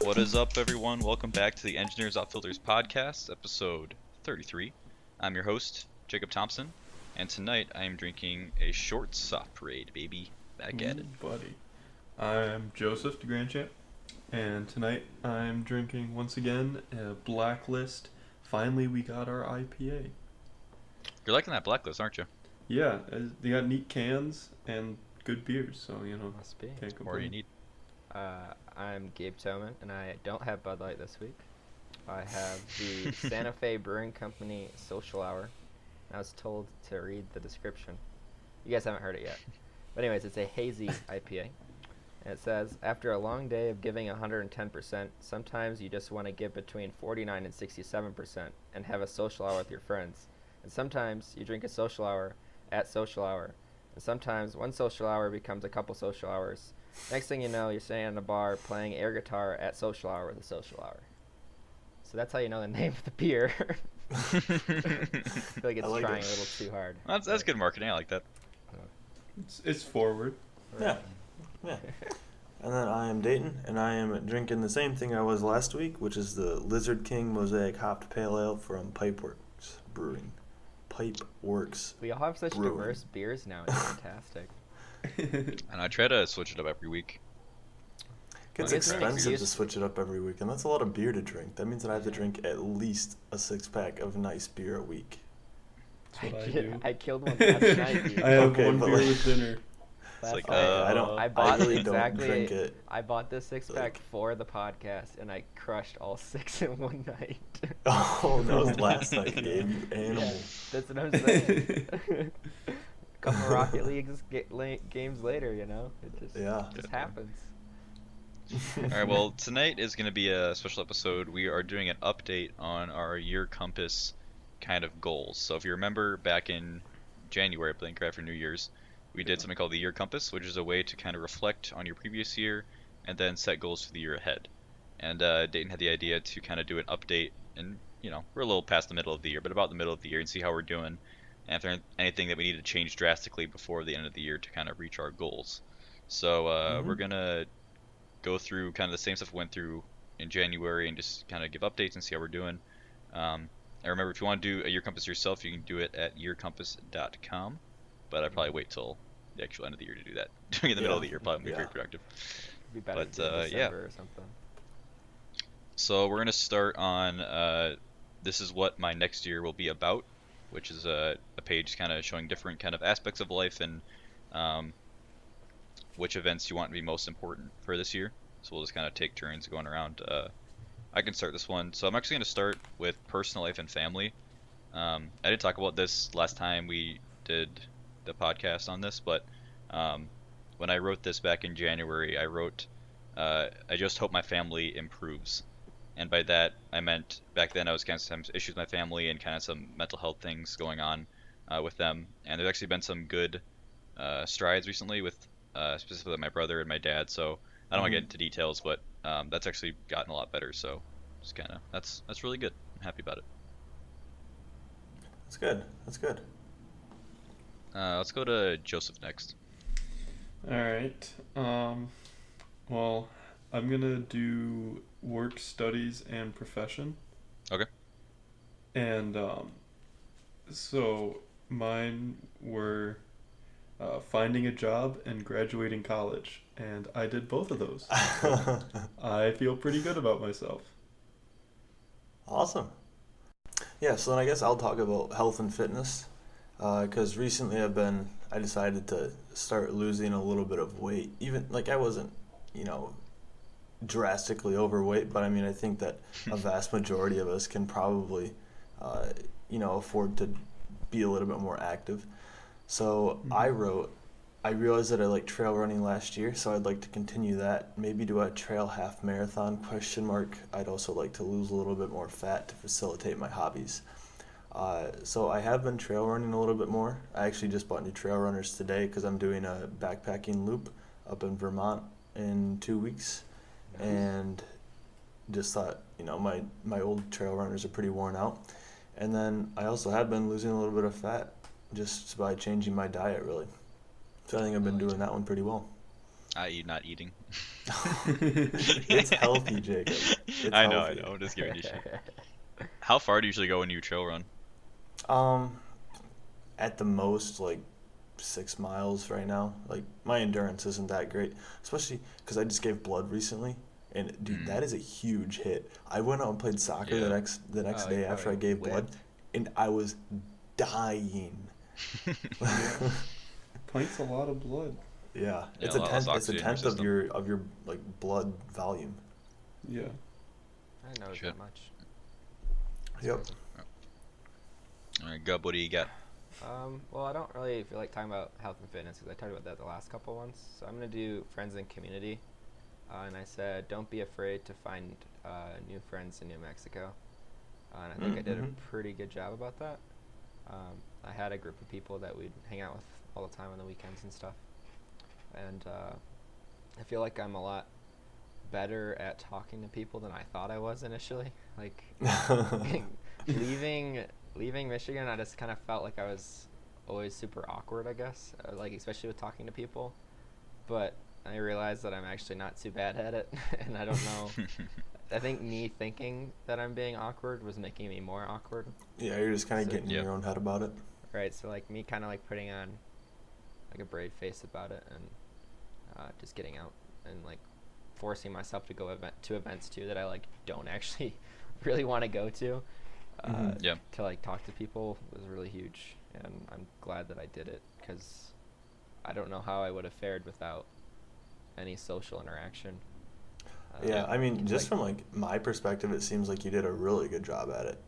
What is up, everyone? Welcome back to the Engineers Off Filters podcast, episode 33. I'm your host, Jacob Thompson, and tonight I am drinking a short soft parade, baby. Back at it. Buddy. I'm Joseph DeGrandchamp, and tonight I'm drinking, once again, a Blacklist. Finally, we got our IPA. You're liking that Blacklist, aren't you? Yeah, they got neat cans and good beers, so, Must be. can't complain. Or you need. I'm Gabe Toman, and I don't have Bud Light this week. I have the Santa Fe Brewing Company Social Hour. I was told to read the description. You guys haven't heard it yet. But anyways, it's a hazy IPA. And it says, after a long day of giving 110%, sometimes you just want to give between 49 and 67% and have a social hour with your friends. And sometimes you drink a social hour at social hour. And sometimes one social hour becomes a couple social hours. Next thing you know, you're sitting in a bar playing air guitar at social hour with a social hour. So that's how you know the name of the beer. I feel like it's trying a little too hard. That's good marketing. I like that. It's forward. Yeah. And then I am Dayton, and I am drinking the same thing I was last week, which is the Lizard King Mosaic Hopped Pale Ale from Pipeworks Brewing. Pipeworks. We all have such Brewing. diverse beers now. It's fantastic. And I try to switch it up every week. It's Gives me an expensive to excuse. switch it up every week, and that's a lot of beer to drink. That means that I have to drink at least a 6-pack of nice beer a week. That's what I do. I killed one last night, dude. I have Okay, one but beer like- with dinner. Last like, night. I bought really exactly. don't drink it. I bought this 6-pack for the podcast, and I crushed all 6 in one night. Oh, that was last night, Gabe, you animal. Yeah, that's what I'm saying. Couple Rocket League games later, you know, it just Yeah. happens. Alright, well, tonight is going to be a special episode. We are doing an update on our year compass kind of goals. So if you remember back in January, playing right after New Year's, we did something called the year compass, which is a way to kind of reflect on your previous year and then set goals for the year ahead. And Dayton had the idea to kind of do an update, and we're a little past the middle of the year, but about the middle of the year, and see how we're doing, and if there's anything that we need to change drastically before the end of the year to kind of reach our goals. So we're gonna go through kind of the same stuff we went through in January and just kind of give updates and see how we're doing. And remember, if you want to do a year compass yourself, you can do it at yearcompass.com. But I'd probably wait till the actual end of the year to do that. Doing it in the middle of the year probably won't be very productive. It'd be better But, to do it in yeah. December or something. So we're gonna start on this is what my next year will be about, which is a page kind of showing different kind of aspects of life and which events you want to be most important for this year. So we'll just kind of take turns going around. I can start this one. So I'm actually gonna start with personal life and family. I didn't talk about this last time we did the podcast on this, but when I wrote this back in January, I wrote, I just hope my family improves. And by that, I meant back then I was kind of some issues with my family and kind of some mental health things going on with them. And there's actually been some good strides recently with specifically my brother and my dad. So I don't want to get into details, but that's actually gotten a lot better. So just kind of that's really good. I'm happy about it. That's good. Let's go to Joseph next. Alright. Well, I'm gonna do work, studies, and profession. Okay. And so mine were finding a job and graduating college, and I did both of those. So I feel pretty good about myself. Awesome. Yeah, so then I guess I'll talk about health and fitness, because recently I decided to start losing a little bit of weight. Even, like, I wasn't, drastically overweight, but I mean, I think that a vast majority of us can probably, afford to be a little bit more active. So I realized that I liked trail running last year, so I'd like to continue that. Maybe do a trail half marathon ? I'd also like to lose a little bit more fat to facilitate my hobbies. So I have been trail running a little bit more. I actually just bought new trail runners today because I'm doing a backpacking loop up in Vermont in 2 weeks. Nice. And just thought, my old trail runners are pretty worn out. And then I also have been losing a little bit of fat just by changing my diet, really. So I think I've been doing that one pretty well. i.e. not eating. It's healthy, Jacob. It's I healthy. know. I'm just giving you shit. How far do you usually go when you trail run? Um, at the most, like 6 miles right now. Like my endurance isn't that great, especially because I just gave blood recently, and dude, that is a huge hit. I went out and played soccer Yeah. the next Oh, day you after I probably gave blood, lived. and I was dying. Yeah. Pint's a lot of blood. Yeah, Yeah, it's a a lot less tenth. It's a oxygen in your tenth of system. your like blood volume. Yeah. I didn't know it was Shit. that much. That's Yep. crazy. All right, Gub, what do you got? Well, I don't really feel like talking about health and fitness because I talked about that the last couple ones. So I'm gonna do friends and community, and I said don't be afraid to find new friends in New Mexico, and I think I did a pretty good job about that. I had a group of people that we'd hang out with all the time on the weekends and stuff, and I feel like I'm a lot better at talking to people than I thought I was initially. Like leaving Michigan, I just kind of felt like I was always super awkward, I guess, like especially with talking to people. But I realized that I'm actually not too bad at it, and I don't know. I think me thinking that I'm being awkward was making me more awkward. Yeah, you're just kind of So- getting in Yep. your own head about it. Right, so like me kind of like putting on like a brave face about it and just getting out and like forcing myself to go to events too that I like don't actually really want to go to. Yeah. To like talk to people was really huge, and I'm glad that I did it because I don't know how I would have fared without any social interaction. Yeah, I mean, just like- from like my perspective, it seems like you did a really good job at it.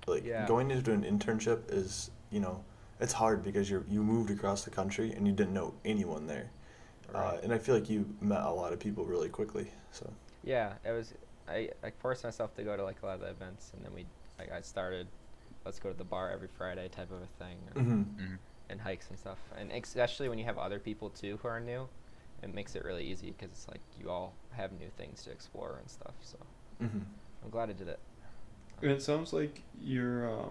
Like Yeah. going into an internship is, it's hard because you moved across the country and you didn't know anyone there, Right. and I feel like you met a lot of people really quickly. So Yeah, it was. I forced myself to go to like a lot of the events, and then I started. Let's go to the bar every Friday type of a thing, and hikes and stuff. And especially when you have other people too who are new, it makes it really easy because it's like you all have new things to explore and stuff. So I'm glad I did it. And it sounds like your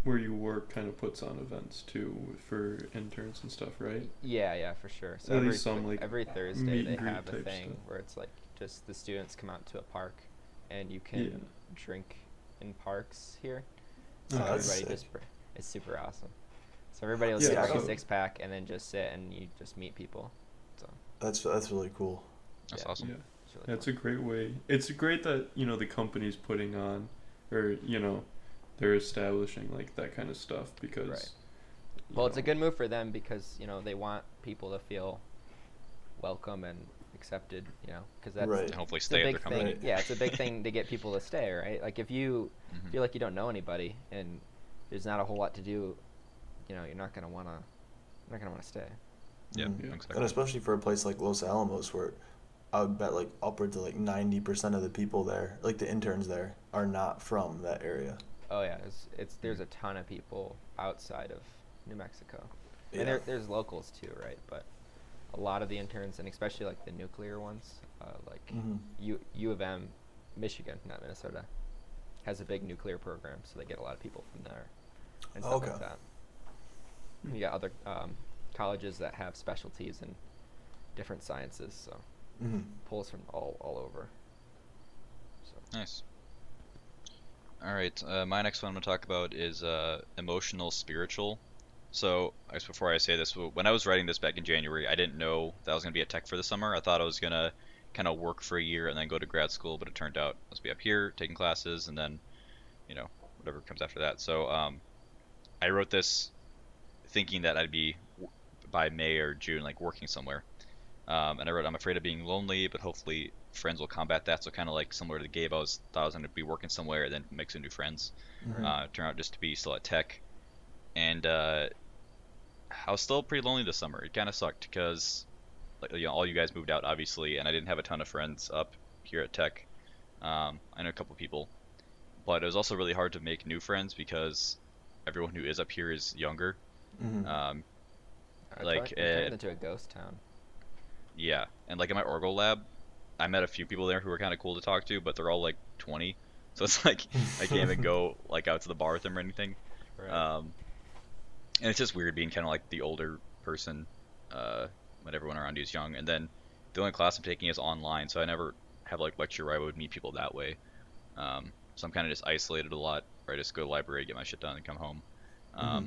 where you work kind of puts on events too for interns and stuff, right? Yeah, for sure. So At every least some, like, every Thursday meet they and greet have a type thing stuff. where it's like just the students come out to a park, and you can Yeah. drink in parks here. So Oh, that's everybody sick. it's super awesome. So everybody will Yeah, get like a so- 6-pack and then just sit and you just meet people. So that's really cool. That's Yeah. awesome. Yeah. it's really That's fun. a great way. It's great that, the company's putting on, or, they're establishing like that kind of stuff because. Right. you Well, it's a know, good move for them because they want people to feel welcome and accepted. Because that's Right. And hopefully it's a stay at big their thing. company. Right. Yeah, it's a big thing to get people to stay, right? Like if you Mhm. feel like you don't know anybody and there's not a whole lot to do, you're not gonna wanna stay. Yeah, Yeah. exactly. And especially for a place like Los Alamos, where I would bet like upwards of like 90% of the people there, like the interns there, are not from that area. Oh yeah, there's a ton of people outside of New Mexico, Yeah. and there's locals too, right? But a lot of the interns, and especially like the nuclear ones, like Mhm. U of M, Michigan, not Minnesota, has a big nuclear program, so they get a lot of people from there and stuff Okay. like that. You got other colleges that have specialties in different sciences, so Mhm. pulls from all over. So Nice. All right, my next one I'm going to talk about is emotional spiritual. So, I guess before I say this, when I was writing this back in January, I didn't know that I was going to be at Tech for the summer. I thought I was going to kind of work for a year and then go to grad school, but it turned out I was be up here taking classes and then, whatever comes after that. So, I wrote this thinking that I'd be by May or June like working somewhere. And I wrote, I'm afraid of being lonely, but hopefully friends will combat that. So kind of like similar to Gabe, thought I was going to be working somewhere and then make some new friends. Mhm. Turned out just to be still at Tech. And I was still pretty lonely this summer. It kind of sucked because all you guys moved out, obviously, and I didn't have a ton of friends up here at Tech. I know a couple people. But it was also really hard to make new friends because everyone who is up here is younger. Mhm. Like, it turned into a ghost town. Yeah, and like in my Orgo lab, I met a few people there who were kind of cool to talk to, but they're all like 20, so it's like I can't even go like out to the bar with them or anything. Right. And it's just weird being kind of like the older person when everyone around you is young. And then the only class I'm taking is online, so I never have like lecture where I would meet people that way. So I'm kind of just isolated a lot, where I just go to the library, get my shit done, and come home. Mm-hmm.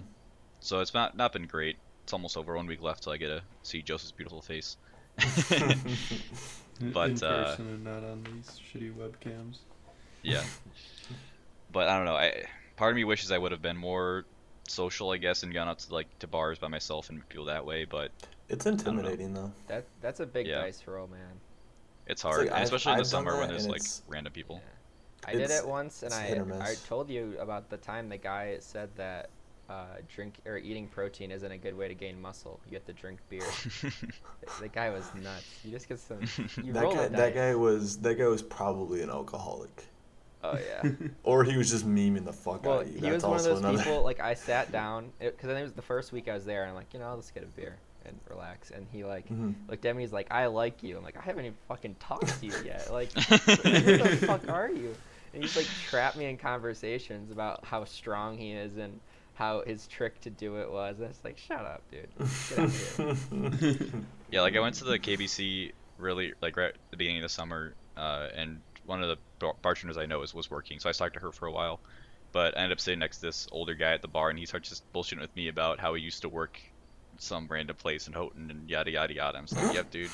So it's not been great. It's almost over. 1 week left till I get to see Joseph's beautiful face. In But person and not on these shitty webcams. yeah, but I don't know. Part of me wishes I would have been more social, I guess, and gone out to to bars by myself and people that way. But It's I don't know. intimidating though. That's a big Yeah, dice roll, man. it's It's hard, like and especially in the I've done summer when that, there's and like it's random people. Yeah. I did it once, and it's hit or I miss. told you about the time the guy said that drink or eating protein isn't a good way to gain muscle. You have to drink beer. The guy was nuts. You just get some. You That roll guy a dice. that guy was probably an alcoholic, Oh yeah. or he was just memeing the fuck Well, out of you. he That's was one of also those another. people. Like I sat down because I think it was the first week I was there, and I'm like, I'll just get a beer and relax. And he like Mhm. looked at me. He's like, I like you. I'm like, I haven't even fucking talked to you yet. Like, who the fuck are you? And he's like trapped me in conversations about how strong he is and how his trick to do it was. And it's like, shut up, dude. Get out of here. Yeah, like I went to the KBC really like right at the beginning of the summer, and one of the bartenders I know was working, so I talked to her for a while. But I ended up sitting next to this older guy at the bar, and he started just bullshitting with me about how he used to work some random place in Houghton and yada yada yada. I'm just like, yep, dude,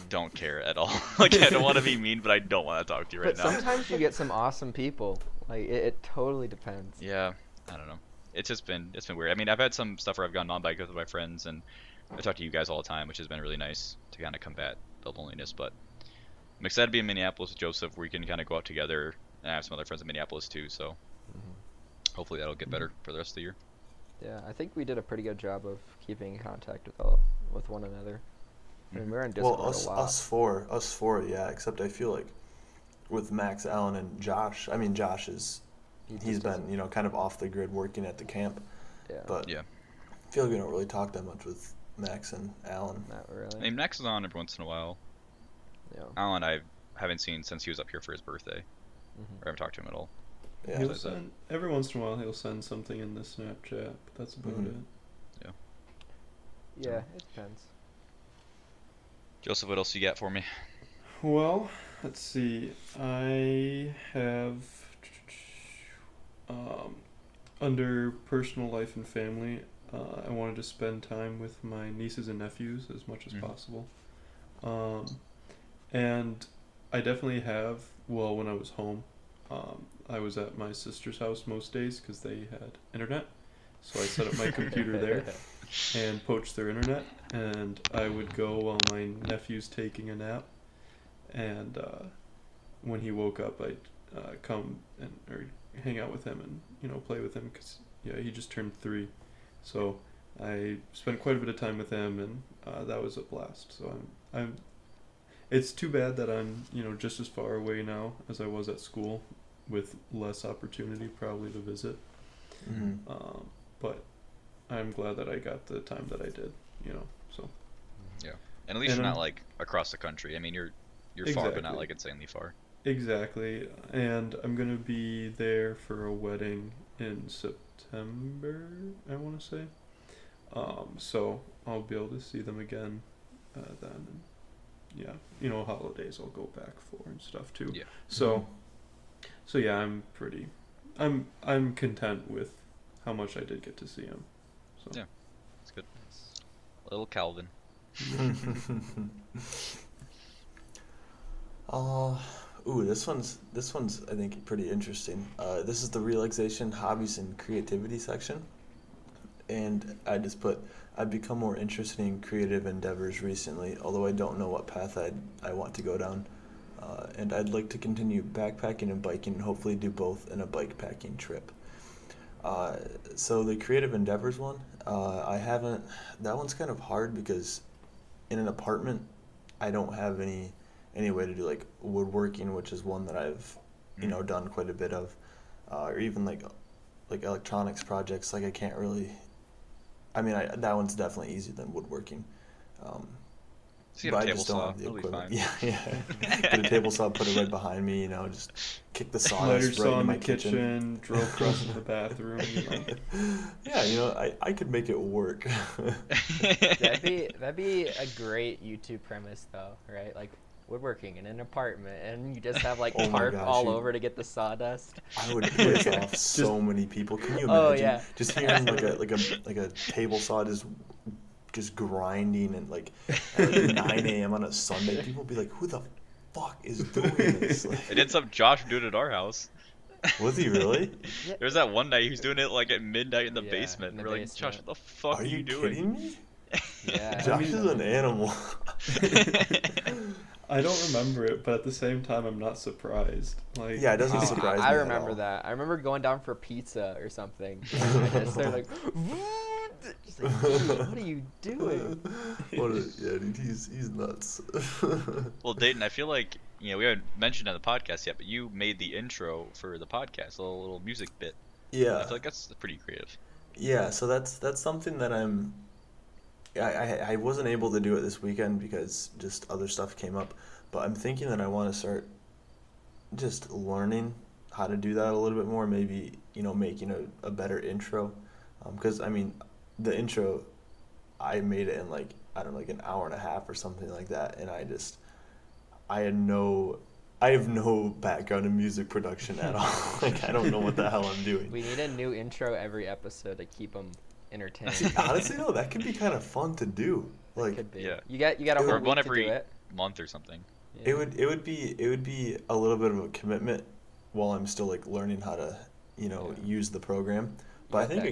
don't care at all. Like I don't want to be mean, but I don't want to talk to you right But now. sometimes you get some awesome people. Like it totally depends. Yeah, I don't know. It's been weird. I mean, I've had some stuff where I've gone on bike with my friends, and I talk to you guys all the time, which has been really nice to kind of combat the loneliness. But I'm excited to be in Minneapolis with Joseph, where we can kind of go out together, and I have some other friends in Minneapolis too. So hopefully that'll get better for the rest of the year. Yeah, I think we did a pretty good job of keeping in contact with one another. I mean, we're in Discord Well, a lot. us four, yeah. Except I feel like with Max, Allen, and Josh. I mean, Josh is he's been kind of off the grid working at the camp, Yeah. but Yeah. I feel like we don't really talk that much with Max and Allen. Not I really. mean, Max is on every once in a while. Yeah. Alan, I haven't seen since he was up here for his birthday. Mhm. I haven't talked to him at all. Yeah. He'll Besides that. send every once in a while. He'll send something in the Snapchat, but that's about Mhm. it. Yeah, it depends. Joseph, what else you got for me? Well, let's see. I have under personal life and family. I wanted to spend time with my nieces and nephews as much as Mhm. possible. And I definitely have. Well, when I was home, I was at my sister's house most days because they had internet. So I set up my computer there and poached their internet, and I would go while my nephew's taking a nap, and when he woke up, I'd come or hang out with him and play with him because he just turned 3, so I spent quite a bit of time with him, and that was a blast. So I'm it's too bad that I'm just as far away now as I was at school, with less opportunity probably to visit. Mm-hmm. But I'm glad that I got the time that I did, so. And at least And you're I'm- not like across the country. I mean, you're far, but not Exactly. like insanely far. Exactly. And I'm going to be there for a wedding in September, I want to say. So I'll be able to see them again then. And yeah, holidays I'll go back for and stuff too. Yeah. So yeah, I'm content with how much I did get to see him. So Yeah. It's good. Little Calvin. This one's I think pretty interesting. This is the relaxation, hobbies, and creativity section, and I just put I've become more interested in creative endeavors recently, although I don't know what path I want to go down, and I'd like to continue backpacking and biking, and hopefully do both in a bike packing trip. So the creative endeavors one, I haven't. That one's kind of hard because in an apartment, I don't have any way to do like woodworking, which is one that I've done quite a bit of, or even like electronics projects. Like I can't really. I mean, that one's definitely easier than woodworking. Just get But a I table just don't saw. have the It'll be equipment. fine. Yeah. Get a table saw, put it right behind me. Just kick the Lighter sawdust right saw into in the my kitchen. drill press in the bathroom. Yeah, I could make it work. That'd be a great YouTube premise though, right? Like woodworking in an apartment, and you just have like Oh my tarp gosh, all over to get the sawdust. I would piss off so many people. Can you Oh, imagine yeah. just hearing like a table saw just grinding and like at like 9 a.m. on a Sunday? People would be like, "Who the fuck is doing this?" Like, I did some Josh do it at our house. was he really? Yeah. There's that one night he was doing it like at midnight in the Yeah, basement. in the We're like, Josh, basement. what the fuck Are are you you doing? kidding me? Yeah. Josh is an animal. I don't remember it, but at the same time, I'm not surprised. Like, Yeah, it doesn't Oh, surprise me I at remember all. that. I remember going down for pizza or something. I just started like, just like, dude, what are you doing? Yeah, dude, he's nuts. Well, Dayton, I feel like we haven't mentioned on the podcast yet, but you made the intro for the podcast, a little music bit. Yeah. I feel like that's pretty creative. Yeah, so that's something that I wasn't able to do it this weekend because just other stuff came up, but I'm thinking that I want to start just learning how to do that a little bit more, maybe, making a better intro. Because, I mean, the intro, I made it in like, I don't know, like an hour and a half or something like that, and I have no background in music production at all. Like, I don't know what the hell I'm doing. We need a new intro every episode to keep them entertained. See, honestly, though, that could be kind of fun to do. Like, Could be. Yeah. You got a Or whole one week to every do it. month or something. Yeah. it would be a little bit of a commitment while I'm still like learning how to, use the program. But I Use think that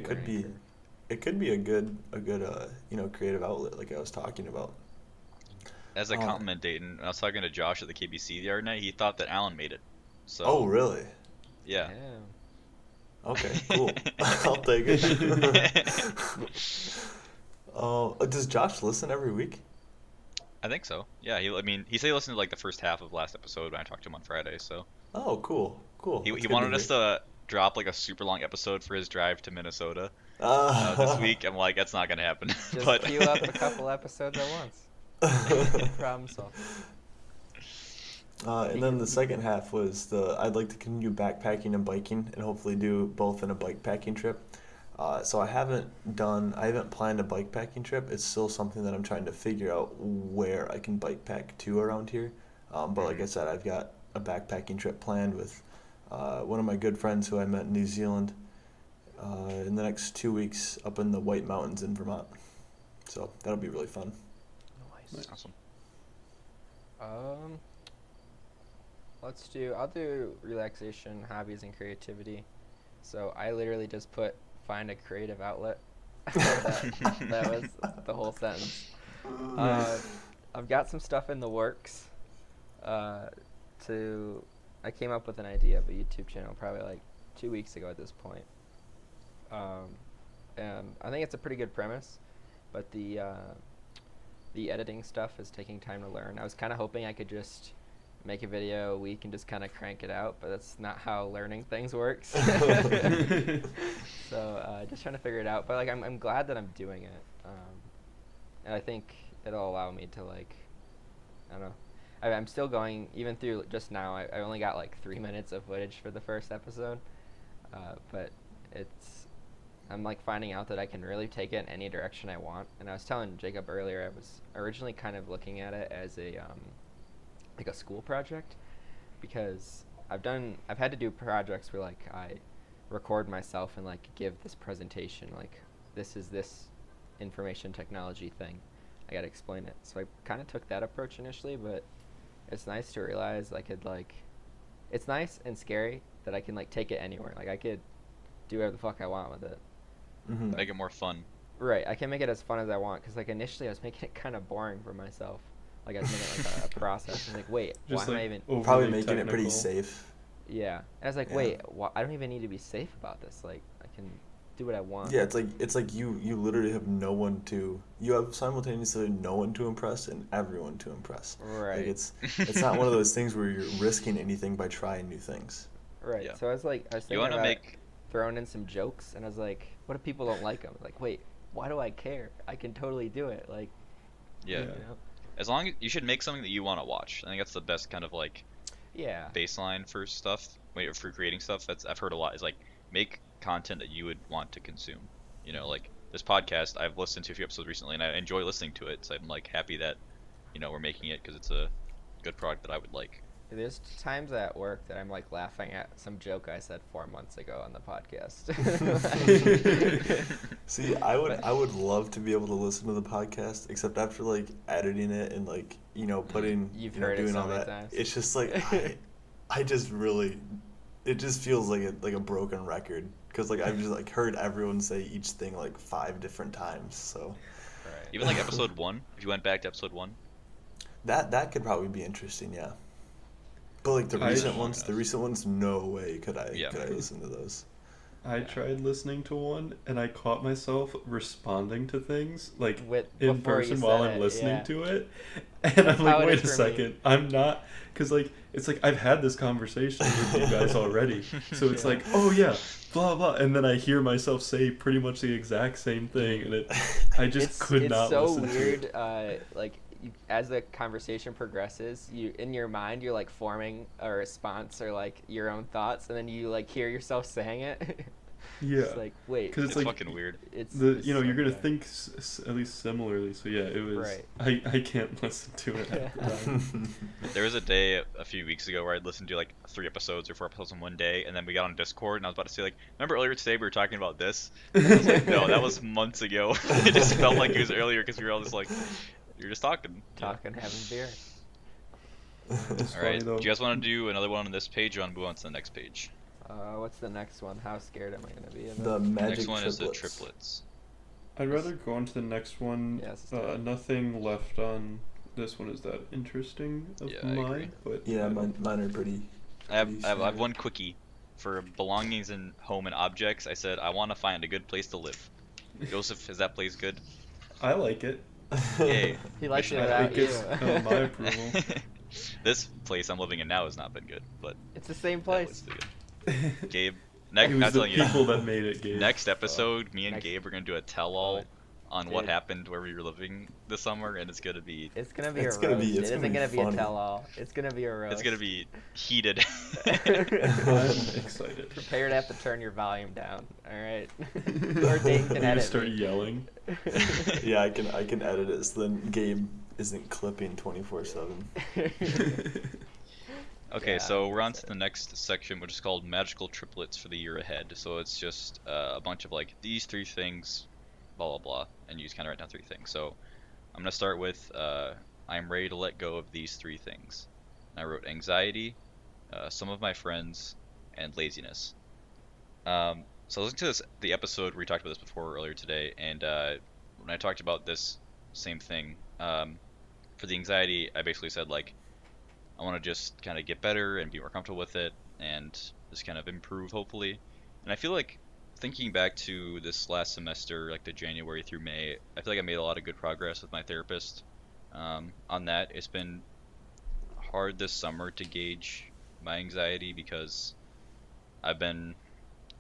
it could be learning a good creative outlet like I was talking about. As a compliment, Dayton, I was talking to Josh at the KBC the other night. He thought that Alan made it. So. Oh, really? Yeah. Damn. Okay, cool. I'll take it. Does Josh listen every week? I think so. Yeah. He said he listened to like the first half of last episode when I talked to him on Friday. So. Oh, cool. He That's good wanted to us to drop like a super long episode for his drive to Minnesota hear. this week. I'm like, that's not gonna happen. Just But queue up a couple episodes at once. Problem solved. And then the second half was I'd like to continue backpacking and biking and hopefully do both in a bike packing trip. So I haven't planned a bike packing trip. It's still something that I'm trying to figure out where I can bike pack to around here. But like I said, I've got a backpacking trip planned with one of my good friends who I met in New Zealand in the next 2 weeks up in the White Mountains in Vermont. So that'll be really fun. Nice. awesome. I'll do relaxation, hobbies, and creativity. So I literally just put find a creative outlet. that was the whole sentence. I've got some stuff in the works. I came up with an idea of a YouTube channel probably like 2 weeks ago at this point. And I think it's a pretty good premise, but the editing stuff is taking time to learn. I was kind of hoping I could just make a video a week and just kind of crank it out, but that's not how learning things works. So just trying to figure it out. But like I'm glad that I'm doing it, and I think it'll allow me to like, I don't know. I'm still going even through just now. I only got like 3 minutes of footage for the first episode, but I'm like finding out that I can really take it in any direction I want. And I was telling Jacob earlier, I was originally kind of looking at it as a like a school project, because I've had to do projects where like I record myself and like give this presentation, like this is this information technology thing, I gotta explain it. So I kind of took that approach initially, but it's nice to realize it's nice and scary that I can like take it anywhere. Like I could do whatever the fuck I want with it. Mm-hmm. Make it more fun. Right, I can make it as fun as I want, because like initially I was making it kind of boring for myself. Like I was making it like a process. I was like, wait, Just why am like I even? overly Probably making it pretty technical. safe. Yeah, and I was like, Yeah. wait, I don't even need to be safe about this. Like I can do what I want. Yeah, it's like you literally have you have simultaneously no one to impress and everyone to impress. Right. Like it's not one of those things where you're risking anything by trying new things. Right. Yeah. So I was You thinking want to about make throwing in some jokes, and I was like, what if people don't like them? Like, wait, why do I care? I can totally do it. Like, yeah. you know? as long as you should make something that you want to watch. I think that's the best kind of like Yeah. baseline for stuff. Wait, for creating stuff. That's I've heard a lot is like make content that you would want to consume. You know, like this podcast, I've listened to a few episodes recently, and I enjoy listening to it. So I'm like happy that we're making it because it's a good product that I would like. There's times at work that I'm like laughing at some joke I said 4 months ago on the podcast. See, I would love to be able to listen to the podcast, except after like editing it and like putting heard it doing so all many that. times. It's just like I just really, it just feels like a broken record because like I've just like heard everyone say each thing like 5 different times. So Right. Even like episode 1, if you went back to episode 1. that could probably be interesting, yeah. But like the recent ones, no way could I listen to those. I tried listening to one, and I caught myself responding to things like before in you person while said I'm it, listening yeah. to it, and I'm how like, it wait a is for me. second, I'm not, because like it's like I've had this conversation with you guys already, so it's Yeah. like, oh yeah, blah blah, and then I hear myself say pretty much the exact same thing, and I just could not so listen weird, to it. like as the conversation progresses, you in your mind you're like forming a response or like your own thoughts, and then you like hear yourself saying it. Yeah, It's like, wait, because It's like fucking weird. it's you're so gonna bad. think at least similarly. So yeah, it was. Right. I can't listen to it. Half the time. There was a day a few weeks ago where I'd listened to like 3 episodes or 4 episodes in one day, and then we got on Discord, and I was about to say like, remember earlier today we were talking about this? And I was like, no, that was months ago. It just felt like it was earlier because we were all just like, you're just talking. Talking, having beer. It's All funny right. though. Do you guys want to do another one on this page, or want to move on to the next page? What's the next one? How scared am I gonna be of it? The magic Next one triplets. is the triplets. I'd rather go on to the next one. Yeah, let's do it. Nothing left on this one is that interesting of Yeah, I mine, agree. but Yeah, mine are pretty. I have standard. one quickie for belongings and home and objects. I said I want to find a good place to live. Joseph, is that place good? I like it. Yay. He likes it Mission without It you. gets my approval. This place I'm living in now has not been good, but It's the same that place. was good. Gabe, It next, was I'm the telling you, people that made it, Gabe. next episode, me and Next- Gabe are gonna do a tell-all Oh, on what dude. happened where we were living this summer, and it's gonna be It's gonna be It's a gonna roast. be- it's It gonna isn't be gonna be a funny. tell-all. It's gonna be a roast. it's gonna be heated. I'm excited. Prepare to have to turn your volume down. All right. Or Dane can You edit start me. yelling. Yeah, I can edit it so then Gabe isn't clipping 24/7. Okay, Yeah, so we're on that's to the next section, which is called Magical Triplets for the Year Ahead. So it's just a bunch of like these 3 things, blah blah blah, and you just kind of write down 3 things. So I'm gonna start with I'm ready to let go of these 3 things. And I wrote anxiety, some of my friends, and laziness. So I listened to the episode where we talked about this before earlier today, and when I talked about this same thing, for the anxiety, I basically said like I want to just kind of get better and be more comfortable with it and just kind of improve hopefully. And I feel like thinking back to this last semester, like the January through May, I feel like I made a lot of good progress with my therapist on that. It's been hard this summer to gauge my anxiety because I've been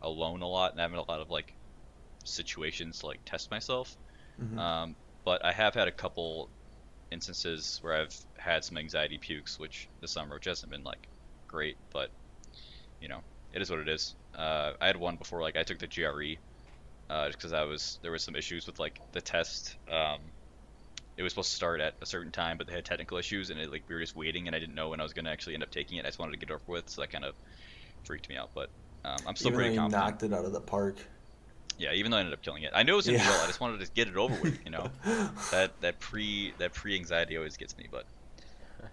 alone a lot and having a lot of like situations to like test myself. Mhm. But I have had a couple instances where I've had some anxiety pukes, which this summer, which hasn't been like great, but you know, it is what it is. I had one before, like I took the GRE, just because there was some issues with like the test. It was supposed to start at a certain time, but they had technical issues, and we were just waiting, and I didn't know when I was gonna actually end up taking it. I just wanted to get it over with, so that kind of freaked me out. But I'm still Even though pretty you confident. knocked it out of the park. Yeah, even though I ended up killing it, I knew it was gonna be Yeah. real. I just wanted to get it over with, you know. That pre anxiety always gets me. But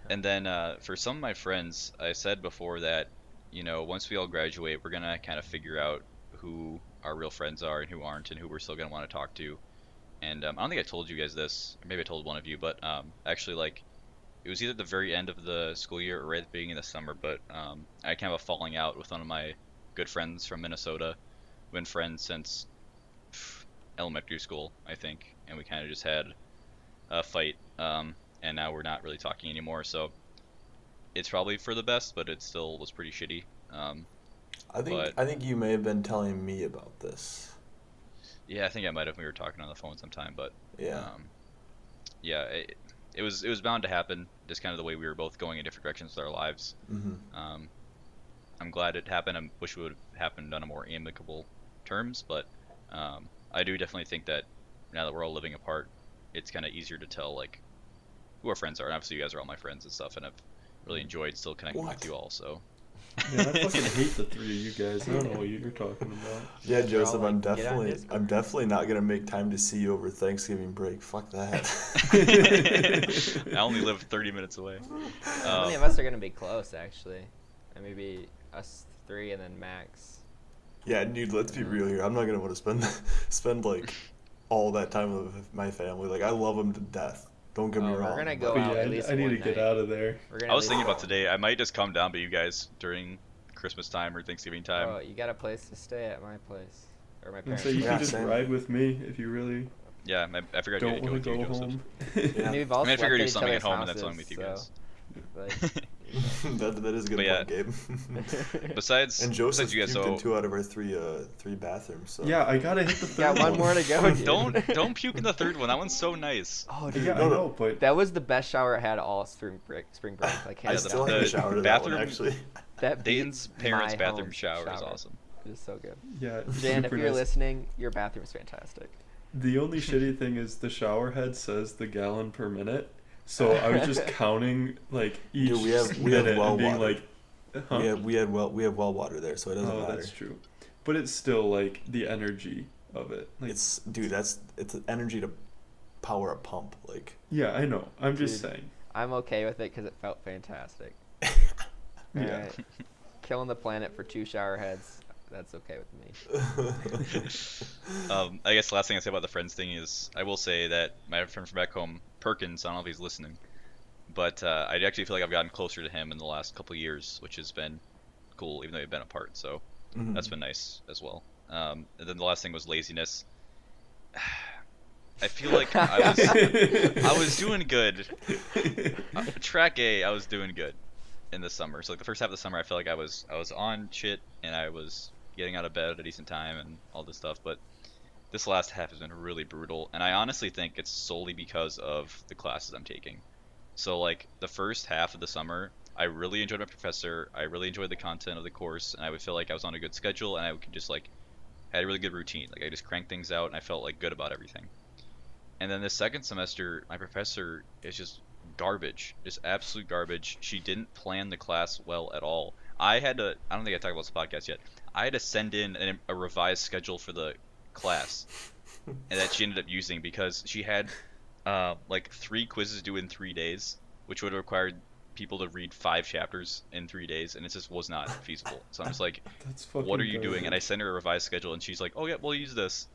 and then for some of my friends, I said before that, you know, once we all graduate, we're gonna kind of figure out who our real friends are and who aren't, and who we're still gonna want to talk to. And I don't think I told you guys this, or maybe I told one of you, but actually, like, it was either at the very end of the school year or right at the beginning of the summer. But I kind of a falling out with one of my good friends from Minnesota. We've been friends since elementary school, I think, and we kind of just had a fight, and now we're not really talking anymore. So it's probably for the best, but it still was pretty shitty. I think you may have been telling me about this. Yeah, I think I might have. We were talking on the phone sometime, but Yeah. yeah, it was bound to happen. Just kind of the way we were both going in different directions with our lives. Mm-hmm. I'm glad it happened. I wish it would have happened on a more amicable terms, but I do definitely think that now that we're all living apart, it's kind of easier to tell like who our friends are. And obviously, you guys are all my friends and stuff, and I've really enjoyed still connecting with you all. So. Man, I fucking hate the three of you guys. I don't know what you're talking about. Yeah, Joseph, like, I'm get on definitely Discord. not gonna make time to see you over Thanksgiving break. Fuck that. I only live 30 minutes away. How many of us are gonna be close, actually? And maybe us three, and then Max. Yeah, dude, let's be real here. I'm not gonna want to spend like all that time with my family. Like, I love them to death. Don't get me Oh, we're wrong. gonna but- go out Yeah, at least I need one to get night. out of there. We're gonna I was at thinking least- about today. I might just come down to you guys during Christmas time or Thanksgiving time. Oh, you got a place to stay at my place, or my And parents' so you Yeah, can just same. ride with me if you really Yeah, I figured I'd don't go want with to you, go Joseph. home. Yeah. I mean, we've I all mean, I slept figured at do each something at other's home and then something houses, with you guys. Like, that is a good But point, yeah. Gabe. Besides, And Joseph besides you guys, puked in so 2 out of our three bathrooms. So. Yeah, I gotta hit the third got one one. more to go, dude. don't puke in the third one. That one's so nice. Oh, dude, Yeah, I No, no. know, but that was the best shower I had all spring break. Like, I hands still down. haven't the showered in that one, bathroom- actually. That Dayton's beats parents' my bathroom home's shower is awesome. It is so good. yeah, Jan, if super you're nice. listening, your bathroom's fantastic. The only shitty thing is the shower head says the gallon per minute, so I was just counting like each Dude, we have minute well and being water. like, huh? We have well water there, so it doesn't Oh, matter. that's true. But it's still like the energy of it. Like, It's an energy to power a pump. Like, yeah, I know. I'm just Dude. saying. I'm okay with it because it felt fantastic. Yeah. Alright. Killing the planet for 2 shower heads. That's okay with me. I guess the last thing I say about the friends thing is I will say that my friend from back home, Perkins, I don't know if he's listening, but I actually feel like I've gotten closer to him in the last couple of years, which has been cool, even though we've been apart. So Mhm. that's been nice as well. And then the last thing was laziness. I feel like I was doing good. Track A, I was doing good in the summer. So like the first half of the summer, I felt like I was on shit and I was getting out of bed at a decent time and all this stuff. But this last half has been really brutal, and I honestly think it's solely because of the classes I'm taking. So like the first half of the summer, I really enjoyed my professor. I really enjoyed the content of the course, and I would feel like I was on a good schedule, and I could just like had a really good routine. Like I just cranked things out, and I felt like good about everything. And then the second semester, my professor is just garbage, just absolute garbage. She didn't plan the class well at all. I don't think I talked about this podcast yet. I had to send in a revised schedule for the class, and that she ended up using because she had like 3 quizzes due in 3 days, which would have required people to read 5 chapters in 3 days, and it just was not feasible. So I'm just like, That's fucking what are you doing? And I garbage. sent her a revised schedule, and she's like, oh yeah, we'll use this.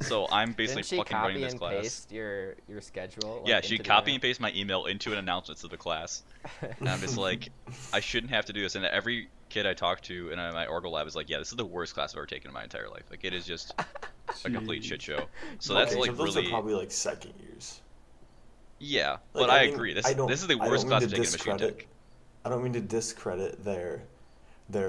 So I'm basically Didn't she fucking running copy this and class. paste your schedule? Yeah, like, she into the copy email? and paste my email into an announcement to the class. And I'm just like, I shouldn't have to do this. And every kid I talk to in my Orgo lab is like, yeah, this is the worst class I've ever taken in my entire life. Like, it is just a complete shit show. So that's Okay, like so those really, are probably like second years. yeah. Like, But I I mean, agree. I don't- This is the I don't worst mean class to I've taken in machine discredit- tech. I don't mean to discredit their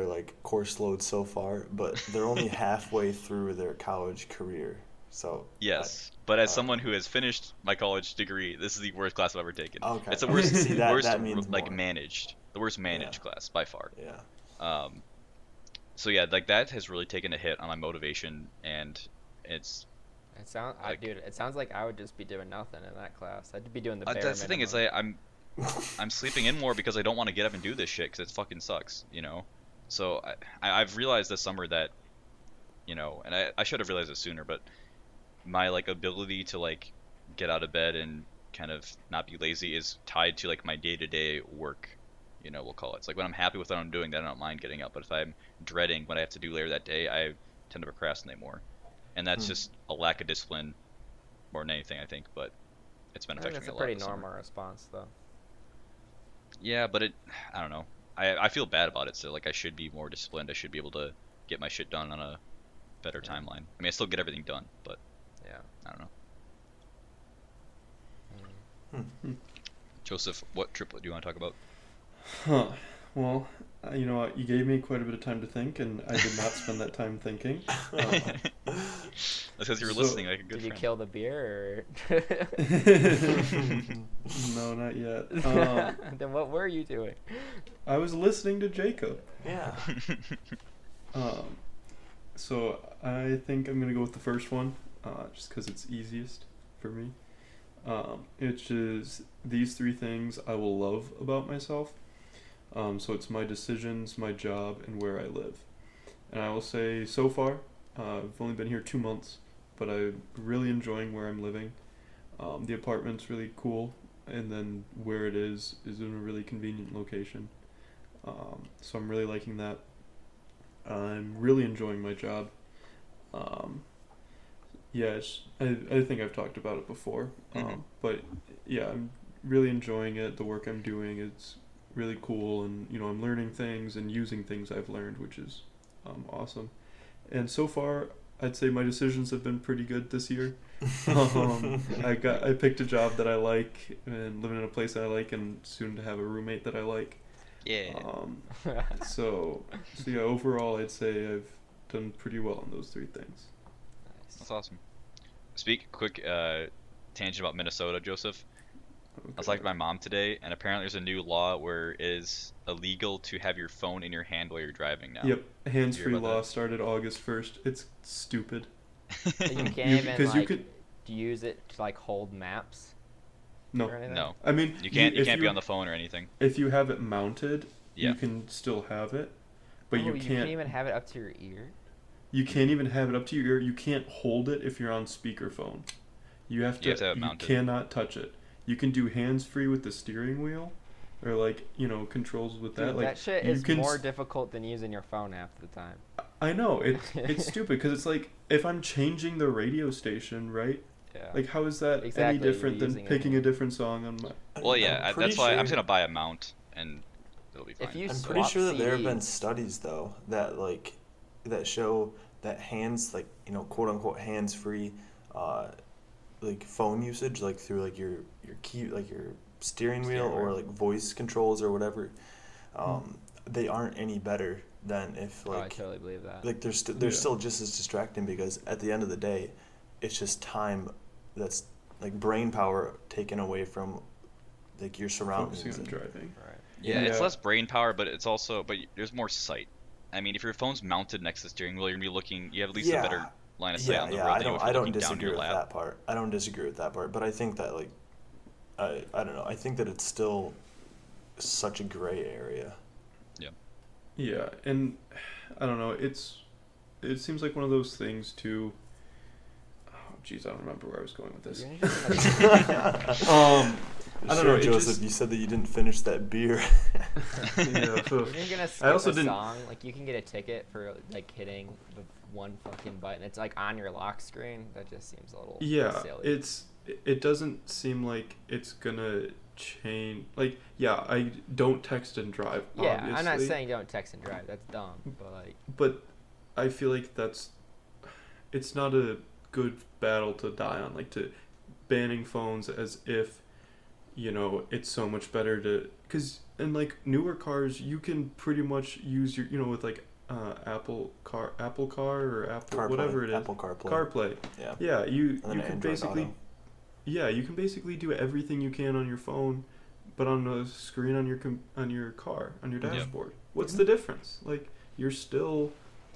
like course load so far, but they're only halfway through their college career. So Yes, but as someone who has finished my college degree, this is the worst class I've ever taken. Okay. It's the worst, See, that- worst that means like more. managed, the worst managed class by far. yeah. So yeah, like that has really taken a hit on my motivation, and it's Dude, it sounds like I would just be doing nothing in that class. I'd be doing the bare that's the thing. Is minimum. I'm sleeping in more because I don't want to get up and do this shit because it fucking sucks, you know. So I've realized this summer that, you know, and I should have realized it sooner, but my like ability to like get out of bed and kind of not be lazy is tied to like my day-to-day work, you know, we'll call it. It's like when I'm happy with what I'm doing, then I don't mind getting up. But if I'm dreading what I have to do later that day, I tend to procrastinate more, and that's just a lack of discipline more than anything, I think. But it's been I think affecting that's me a a lot pretty this summer. normal response, though. Yeah, but I don't know. I feel bad about it. So like I should be more disciplined. I should be able to get my shit done on a better timeline. I mean, I still get everything done, but Yeah. I don't know. Mm. Joseph, what triplet do you want to talk about? Huh. Well, you know what? You gave me quite a bit of time to think, and I did not spend that time thinking. That's because you were So- listening like a good Did you friend. kill the beer or? No, not yet. Then what were you doing? I was listening to Jacob. Yeah. So I think I'm gonna go with the first one, just because it's easiest for me. It's just these three things I will love about myself. So it's my decisions, my job, and where I live. And I will say, so far, I've only been here 2 months, but I'm really enjoying where I'm living. The apartment's really cool, and then where it is in a really convenient location. So I'm really liking that. I'm really enjoying my job. Yes, I think I've talked about it before. Mhm. But yeah, I'm really enjoying it. The work I'm doing, it's really cool, and I'm learning things and using things I've learned, which is awesome. And so far, I'd say my decisions have been pretty good this year. I picked a job that I like and living in a place that I like, and soon to have a roommate that I like. Yeah. So yeah, overall, I'd say I've done pretty well on those three things. That's awesome. Quick tangent about Minnesota, Joseph. I was Okay. talking to my mom today, and apparently there's a new law where it is illegal to have your phone in your hand while you're driving now. Yep, hands-free Did you hear about law that? started August 1st. It's stupid. You can't You- even because you like could- use it to like hold maps No, or anything. No, I mean you can't if be on the phone or anything. If you have it mounted, Yeah. you can still have it, but Oh, you you can't. can't even have it up to your ear. You can't even have it up to your ear. You can't hold it if you're on speakerphone. You have to. You have to have it mounted. Cannot touch it. You can do hands-free with the steering wheel, or controls with that. Dude, Like that shit you is can more s- difficult than using your phone half the time. I know it's stupid because it's like if I'm changing the radio station, right? Yeah. Like how is that Exactly, any you're different than using it. picking a different song on my? Well, yeah, I'm pretty that's why I'm sure- just gonna buy a mount, and it'll be fine. If you I'm pretty swap sure that there have been CDs. studies though that show that hands quote unquote hands free phone usage through your key your steering wheel Steering or wheel. voice controls or whatever they aren't any better than if Oh, I totally believe that. they're Yeah. still just as distracting because at the end of the day it's just time that's brain power taken away from your surroundings Focusing on and- driving. Right. Yeah, it's Yeah. less brain power, but it's also there's more sight. I mean, if your phone's mounted next to the steering wheel, you're gonna be looking. You have at least a better line of sight on the road I than you don't would if I you're don't looking down disagree your with lap. that part. I don't disagree with that part, but I think that I don't know. I think that it's still such a gray area. Yeah, and I don't know. It seems like one of those things too. Oh, jeez, I don't remember where I was going with this. You're just gonna- I don't know. It Joseph, just- you said that you didn't finish that beer. Yeah, so- You're gonna skip I also a didn't. song. Like you can get a ticket for hitting the one fucking button. It's on your lock screen. That just seems a little Yeah, silly. it doesn't seem like it's gonna change. Like, yeah, I don't text and drive. Yeah, I'm not obviously, saying don't text and drive. That's dumb. But but I feel like it's not a good battle to die on. Like to banning phones as if it's so much better to because in newer cars you can pretty much use your with Apple Car or Apple CarPlay, whatever it is Apple CarPlay. CarPlay. Yeah. Yeah, you And then can Android basically Auto. yeah, you can basically do everything you can on your phone, but on the screen on your car on your Yep. dashboard. What's the difference? Like you're still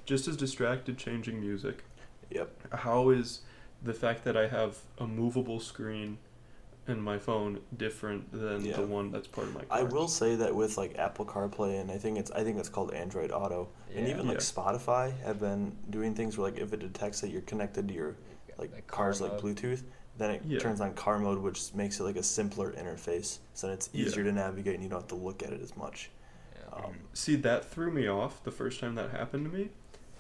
just as distracted changing music. Yep. How is the fact that I have a movable screen in my phone different than Yeah. the one that's part of my car? I will say that with Apple CarPlay and I think it's called Android Auto and Yeah. even Yeah. Spotify have been doing things where if it detects that you're connected to your Like cars car mode. Bluetooth, then it Yeah. turns on car mode, which makes it a simpler interface, so then it's Yeah. easier to navigate and you don't have to look at it as much. Yeah. See, that threw me off the first time that happened to me,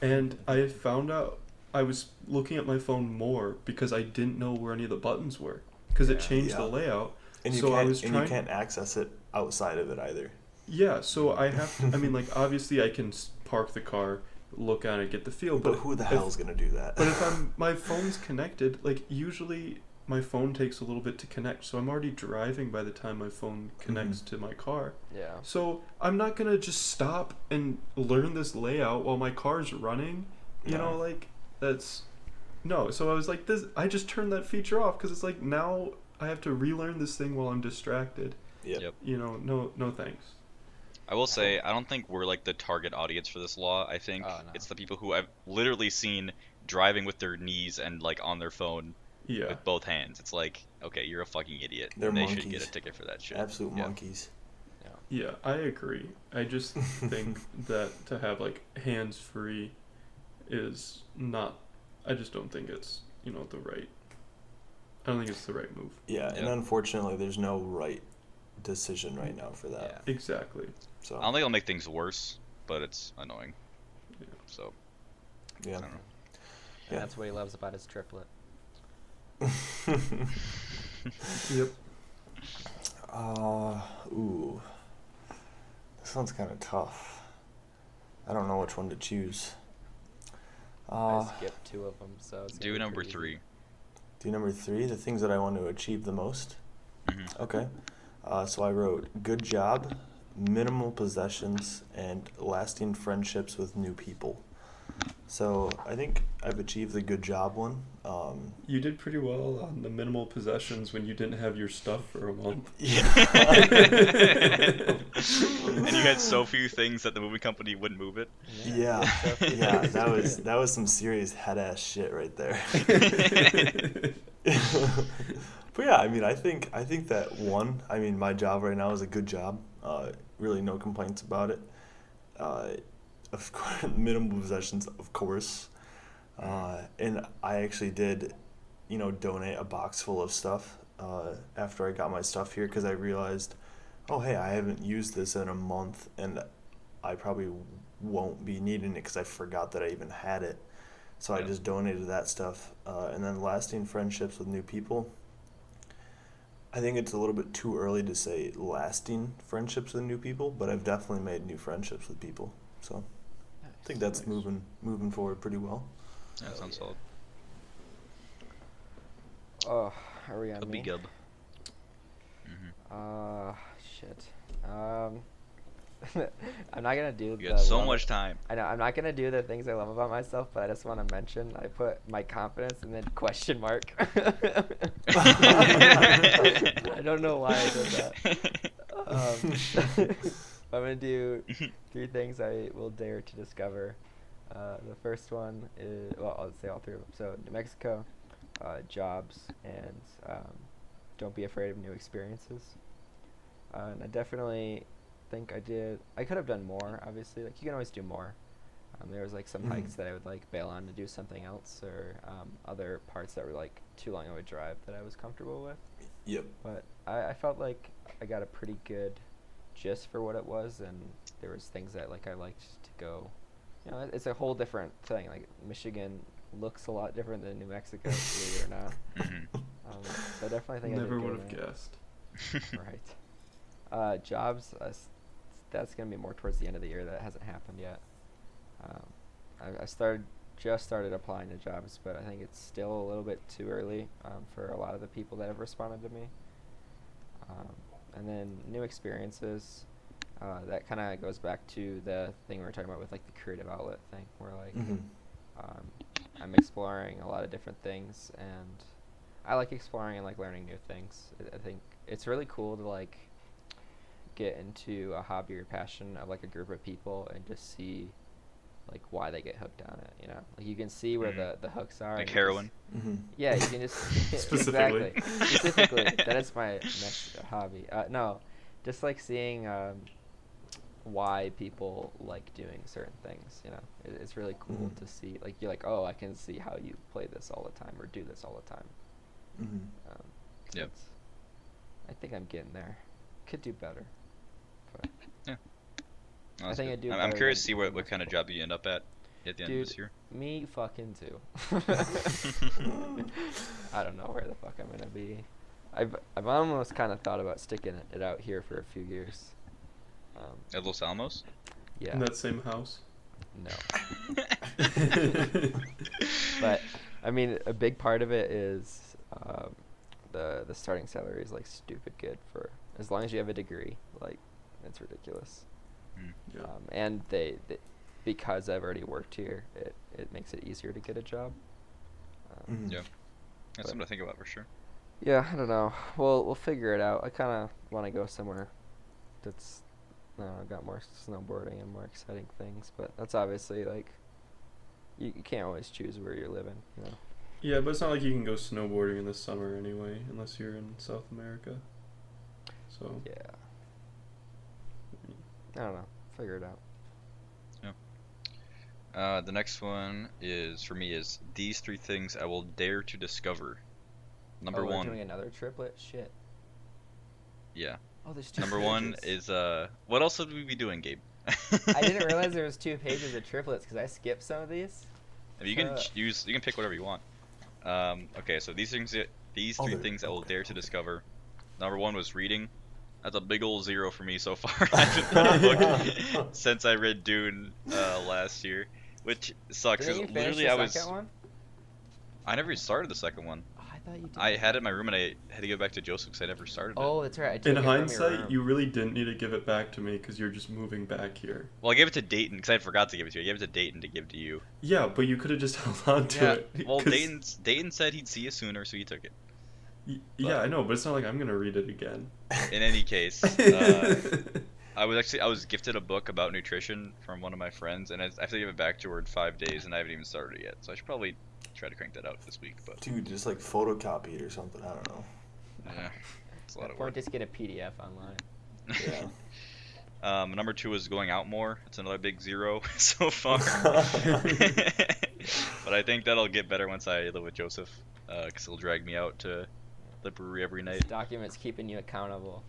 and I found out I was looking at my phone more because I didn't know where any of the buttons were because it Yeah. changed the Yeah. layout. And you So I can't was and trying- you can't access it outside of it either. Yeah, so I have to, I mean, obviously I can park the car, look at it, get the feel, But who the hell's gonna do that? But if my phone's connected, usually my phone takes a little bit to connect, so I'm already driving by the time my phone connects to my car. Yeah. So I'm not gonna just stop and learn this layout while my car's running. You No. know, that's No, so I was like, this. I just turned that feature off because it's like now I have to relearn this thing while I'm distracted. Yep. You know, no thanks. I will say, I don't think we're like the target audience for this law. I think Oh, no. it's the people who I've literally seen driving with their knees and like on their phone Yeah. with both hands. It's like, okay, you're a fucking idiot. They're and they monkeys. should get a ticket for that shit. Absolute Yeah. monkeys. Yeah, I agree. I just think that to have like hands free is not. I just don't think it's the right. I don't think it's the right move. Yeah, and Yeah. unfortunately, there's no right decision right now for that. Yeah. Exactly. So I don't think it'll make things worse, but it's annoying. Yeah. So, yeah. I don't know. And that's what he loves about his triplet. Yep. Ooh. This one's kind of tough. I don't know which one to choose. I skipped 2 of them, so it's Do gonna be number pretty 3. easy. Do number 3, the things that I want to achieve the most. Mm-hmm. Okay. So I wrote good job, minimal possessions, and lasting friendships with new people. So I think I've achieved the good job one. You did pretty well on the minimal possessions when you didn't have your stuff for a month. Yeah. And you had so few things that the movie company wouldn't move it. Yeah, yeah, that was some serious head ass shit right there. But yeah, I mean, I think that one. I mean, my job right now is a good job. Really, no complaints about it. Of course, minimal possessions, of course. And I actually did, donate a box full of stuff after I got my stuff here because I realized, oh hey, I haven't used this in a month, and I probably won't be needing it because I forgot that I even had it. So I just donated that stuff. And then lasting friendships with new people. I think it's a little bit too early to say lasting friendships with new people, but I've definitely made new friendships with people. So I think that's moving forward pretty well. Yeah, that sounds solid. Oh, are we on It'll me? be good. Shit. I'm not gonna do. You got so much time. I know. I'm not gonna do the things I love about myself, but I just want to mention I put my confidence and then question mark. I don't know why I did that. I'm gonna do 3 things I will dare to discover. The first one is, well, I'll say all 3 of them. So New Mexico, jobs, and don't be afraid of new experiences. And I definitely think I could have done more, obviously. Like, you can always do more. There was like some hikes that I would like bail on to do something else, or other parts that were like too long of a drive that I was comfortable with. Yep. But I felt like I got a pretty good gist for what it was, and there was things that like I liked to go. It's a whole different thing. Like, Michigan looks a lot different than New Mexico, believe it or not. So I definitely think Never I did would good have in it. guessed. Right. Jobs, that's going to be more towards the end of the year. That hasn't happened yet. I just started applying to jobs, but I think it's still a little bit too early for a lot of the people that have responded to me. And then new experiences, that kind of goes back to the thing we were talking about with like the creative outlet thing, where like I'm exploring a lot of different things, and I like exploring and like learning new things. I think it's really cool to like get into a hobby or passion of like a group of people and just see like why they get hooked on it. Like you can see where the hooks are. Like and you heroin. yeah, you can just Specifically. Specifically, that is my next hobby. No, just like seeing why people like doing certain things. It's really cool to see. Like, you're like, oh, I can see how you play this all the time or do this all the time. Yep. I think I'm getting there. Could do better. But Yeah. No, I that's think good. I do I'm better curious to than see what most kind of people. job you end up at the end of this year. Me fucking too. I don't know where the fuck I'm gonna be. I've almost kind of thought about sticking it out here for a few years. At Los Alamos? Yeah. In that same house. No. But I mean, a big part of it is the starting salary is like stupid good for as long as you have a degree. Like, it's ridiculous. Yeah. And they because I've already worked here, it makes it easier to get a job. Mhm. Yeah. That's But- something to think about for sure. Yeah, I don't know. We'll figure it out. I kind of want to go somewhere that's, I don't know, got more snowboarding and more exciting things. But that's obviously like, you can't always choose where you're living, you know. Yeah, but it's not like you can go snowboarding in the summer anyway, unless you're in South America. So Yeah. I don't know. Figure it out. The next one is for me is these 3 things I will dare to discover. Number We're one, doing another triplet. Shit. yeah. Oh, there's 2 Number one pages. is what else would we be doing, Gabe? I didn't realize there was 2 pages of triplets because I skipped some of these. You can you can pick whatever you want. Okay, so these 3 things I will dare to discover. Number one was reading. That's a big old 0 for me so far. I haven't read a book since I read Dune last year, which sucks. Didn't you 'Cause finish literally, the second one? I never started the second one. Oh, I thought you did. I had it in my room and I had to give it back to Joseph because I never started it. Oh, that's right. I took in it from your hindsight, room. you really didn't need to give it back to me because you're just moving back here. Well, I gave it to Dayton because I forgot to give it to you. I gave it to Dayton to give to you. Yeah, but you could have just held on to Yeah. it. Well, 'cause- Dayton said he'd see you sooner, so he took it. Yeah, I know, but it's not like I'm gonna read it again. In any case, I was gifted a book about nutrition from one of my friends, and I have to give it back to her in 5 days, and I haven't even started it yet. So I should probably try to crank that out this week. But Dude, just like photocopy it or something. I don't know. yeah, it's a lot of Or work. just get a PDF online. Yeah. Number 2 is going out more. It's another big 0 so far. But I think that'll get better once I live with Joseph, because he'll drag me out to the brewery every night. Documents keeping you accountable.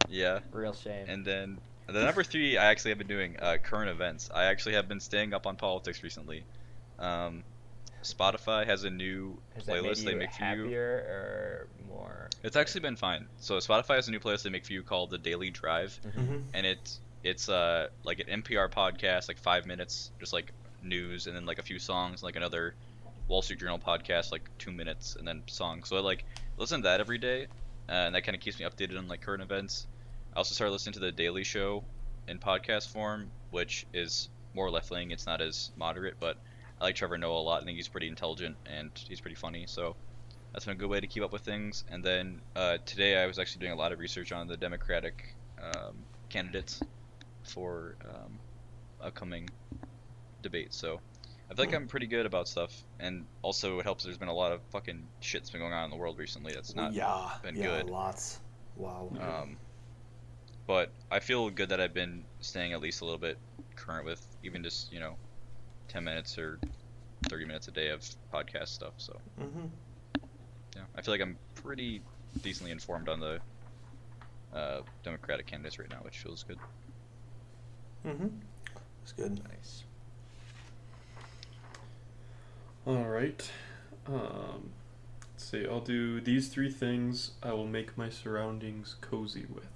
Yeah. Real shame. And then the number 3, I actually have been doing current events. I actually have been staying up on politics recently. Spotify has a new Has that made playlist they you make for you. happier or more? It's actually been fine. So Spotify has a new playlist they make for you called The Daily Drive, Mm-hmm. and it's like an NPR podcast, like 5 minutes, just like news, and then like a few songs, like another Wall Street Journal podcast, like 2 minutes, and then songs. So I like listen to that every day, and that kind of keeps me updated on like current events. I also started listening to The Daily Show in podcast form, which is more left wing. It's not as moderate, but I like Trevor Noah a lot. I think he's pretty intelligent and he's pretty funny. So that's been a good way to keep up with things. And then today I was actually doing a lot of research on the Democratic candidates for upcoming debates. So I feel like I'm pretty good about stuff. And also it helps there's been a lot of fucking shit that's been going on in the world recently that's not been good. Lots. Wow. But I feel good that I've been staying at least a little bit current with even just 10 minutes or 30 minutes a day of podcast stuff. So Mm-hmm. yeah, I feel like I'm pretty decently informed on the Democratic candidates right now, which feels good. Mm-hmm. It's good. Nice. All right. Let's see. I'll do these 3 things I will make my surroundings cozy with.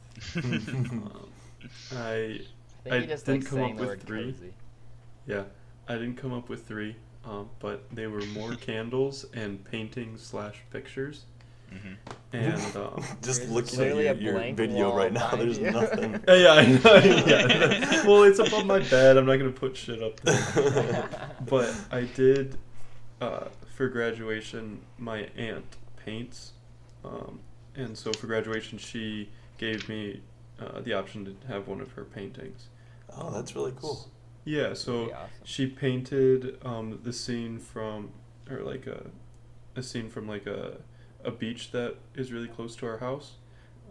I I think I you just didn't like come saying up the with word 3. cozy. Yeah, I didn't come up with 3, but they were more candles and paintings/pictures. Mm-hmm. And Just There's looking at literally a your blank video wall right now, behind there's you. nothing. yeah, I know. Yeah. Well, it's above my bed. I'm not gonna put shit up there. But I did, for graduation, my aunt paints, and so for graduation she gave me the option to have one of her paintings. Oh, that's really cool. Yeah, so Pretty awesome. she painted the scene from, or like a scene from like a beach that is really close to our house,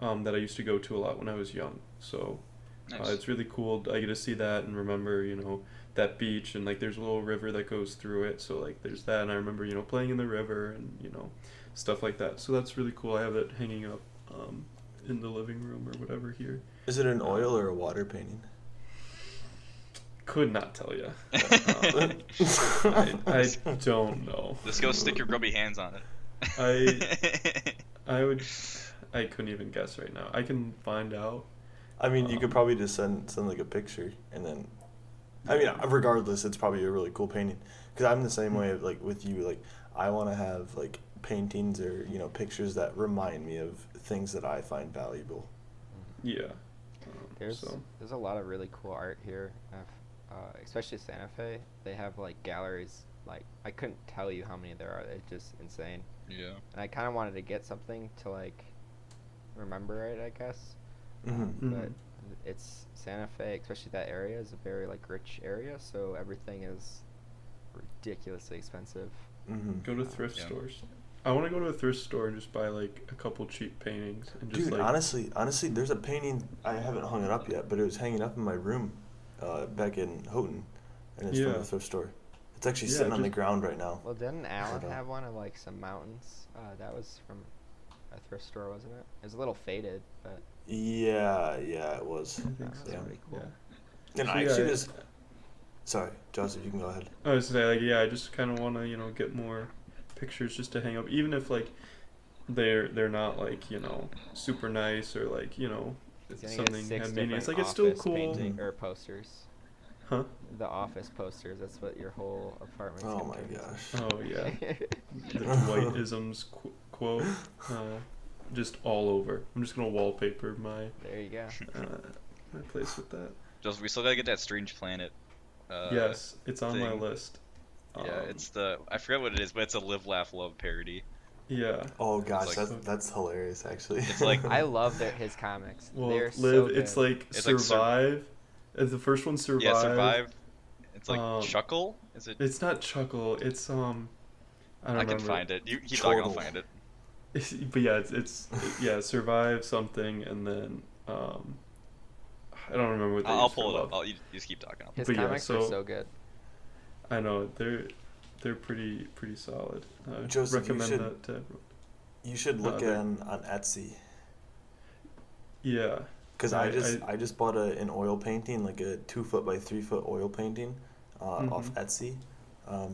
that I used to go to a lot when I was young. So Nice. it's really cool. I get to see that and remember, that beach, and like there's a little river that goes through it. So like there's that, and I remember, playing in the river and stuff like that. So that's really cool. I have it hanging up in the living room or whatever here. Is it an oil or a water painting? Could not tell you. I don't know. Just go stick your grubby hands on it. I couldn't even guess right now. I can find out. I mean, you could probably just send like a picture, and then, I mean, regardless, it's probably a really cool painting. Because I'm the same way, like with you. Like, I want to have like paintings or pictures that remind me of things that I find valuable. Yeah. There's a lot of really cool art here, especially Santa Fe. They have like galleries like I couldn't tell you how many there are. It's just insane. Yeah. And I kind of wanted to get something to like remember it, I guess. Mm-hmm. But it's Santa Fe, especially that area, is a very like rich area, so everything is ridiculously expensive. Mm-hmm. Go to thrift Yeah. stores. I want to go to a thrift store and just buy like a couple cheap paintings and just Dude, like honestly, there's a painting. I haven't hung it up yet, but it was hanging up in my room, back in Houghton, and it's from Yeah. a thrift store. It's actually Yeah, sitting on the just- ground right now. Well, didn't Alan Right on. have one of like some mountains? That was from a thrift store, wasn't it? It was a little faded, but Yeah, it was. I think that so. was Yeah. pretty cool. Yeah. And So, I yeah, actually was. Sorry, Joseph, you can go ahead. I was say like yeah, I just kind of want to get more pictures just to hang up, even if like they're not like super nice or like He's gonna get something 6 had meaning. different It's like it's still office cool, painting or posters. huh? The office posters. That's what your whole apartment's Oh gonna my turn into. Oh gosh. yeah, the Dwight-isms quote, just all over. I'm just gonna wallpaper my There you go. my place with that. Just we still gotta get that Strange Planet. Yes, it's on my thing. list. Yeah, it's I forget what it is, but it's a Live Laugh Love parody. Yeah. Oh gosh, like- that's hilarious actually. It's like- I love his comics. Well, They're Live, so it's good. like It's like Survive. The first one, Survive. Yeah, Survive. It's like Chuckle. Is it? It's not Chuckle. It's I don't I remember. can find it. You keep talking, I'll Chortle. find it. But yeah, it's yeah, Survive something, and then I don't remember what they I'll used for pull it up. love. You just keep talking. His but yeah, comics are so- so good. I know they're pretty solid. Joseph, you recommend should- that to everyone. You should look they're- on Etsy. Yeah. Because I- I just bought an oil painting, like a 2 foot by 3 foot oil painting, off Etsy,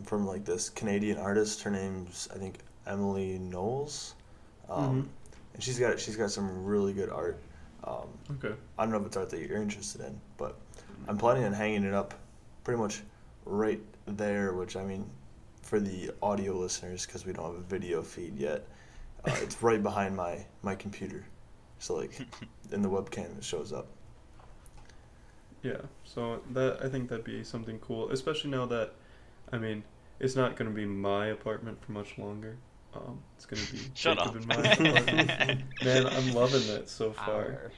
from like this Canadian artist. Her name's I think Emily Knowles, and she's got some really good art. Okay. I don't know if it's art that you're interested in, but I'm planning on hanging it up, pretty much right there. Which I mean, for the audio listeners, because we don't have a video feed yet, it's right behind my computer. So like in the webcam it shows up. Yeah. So I think that'd be something cool, especially now that, I mean, it's not gonna be my apartment for much longer. It's gonna be Shut Jacob up. and my apartment. Man, I'm loving it so far.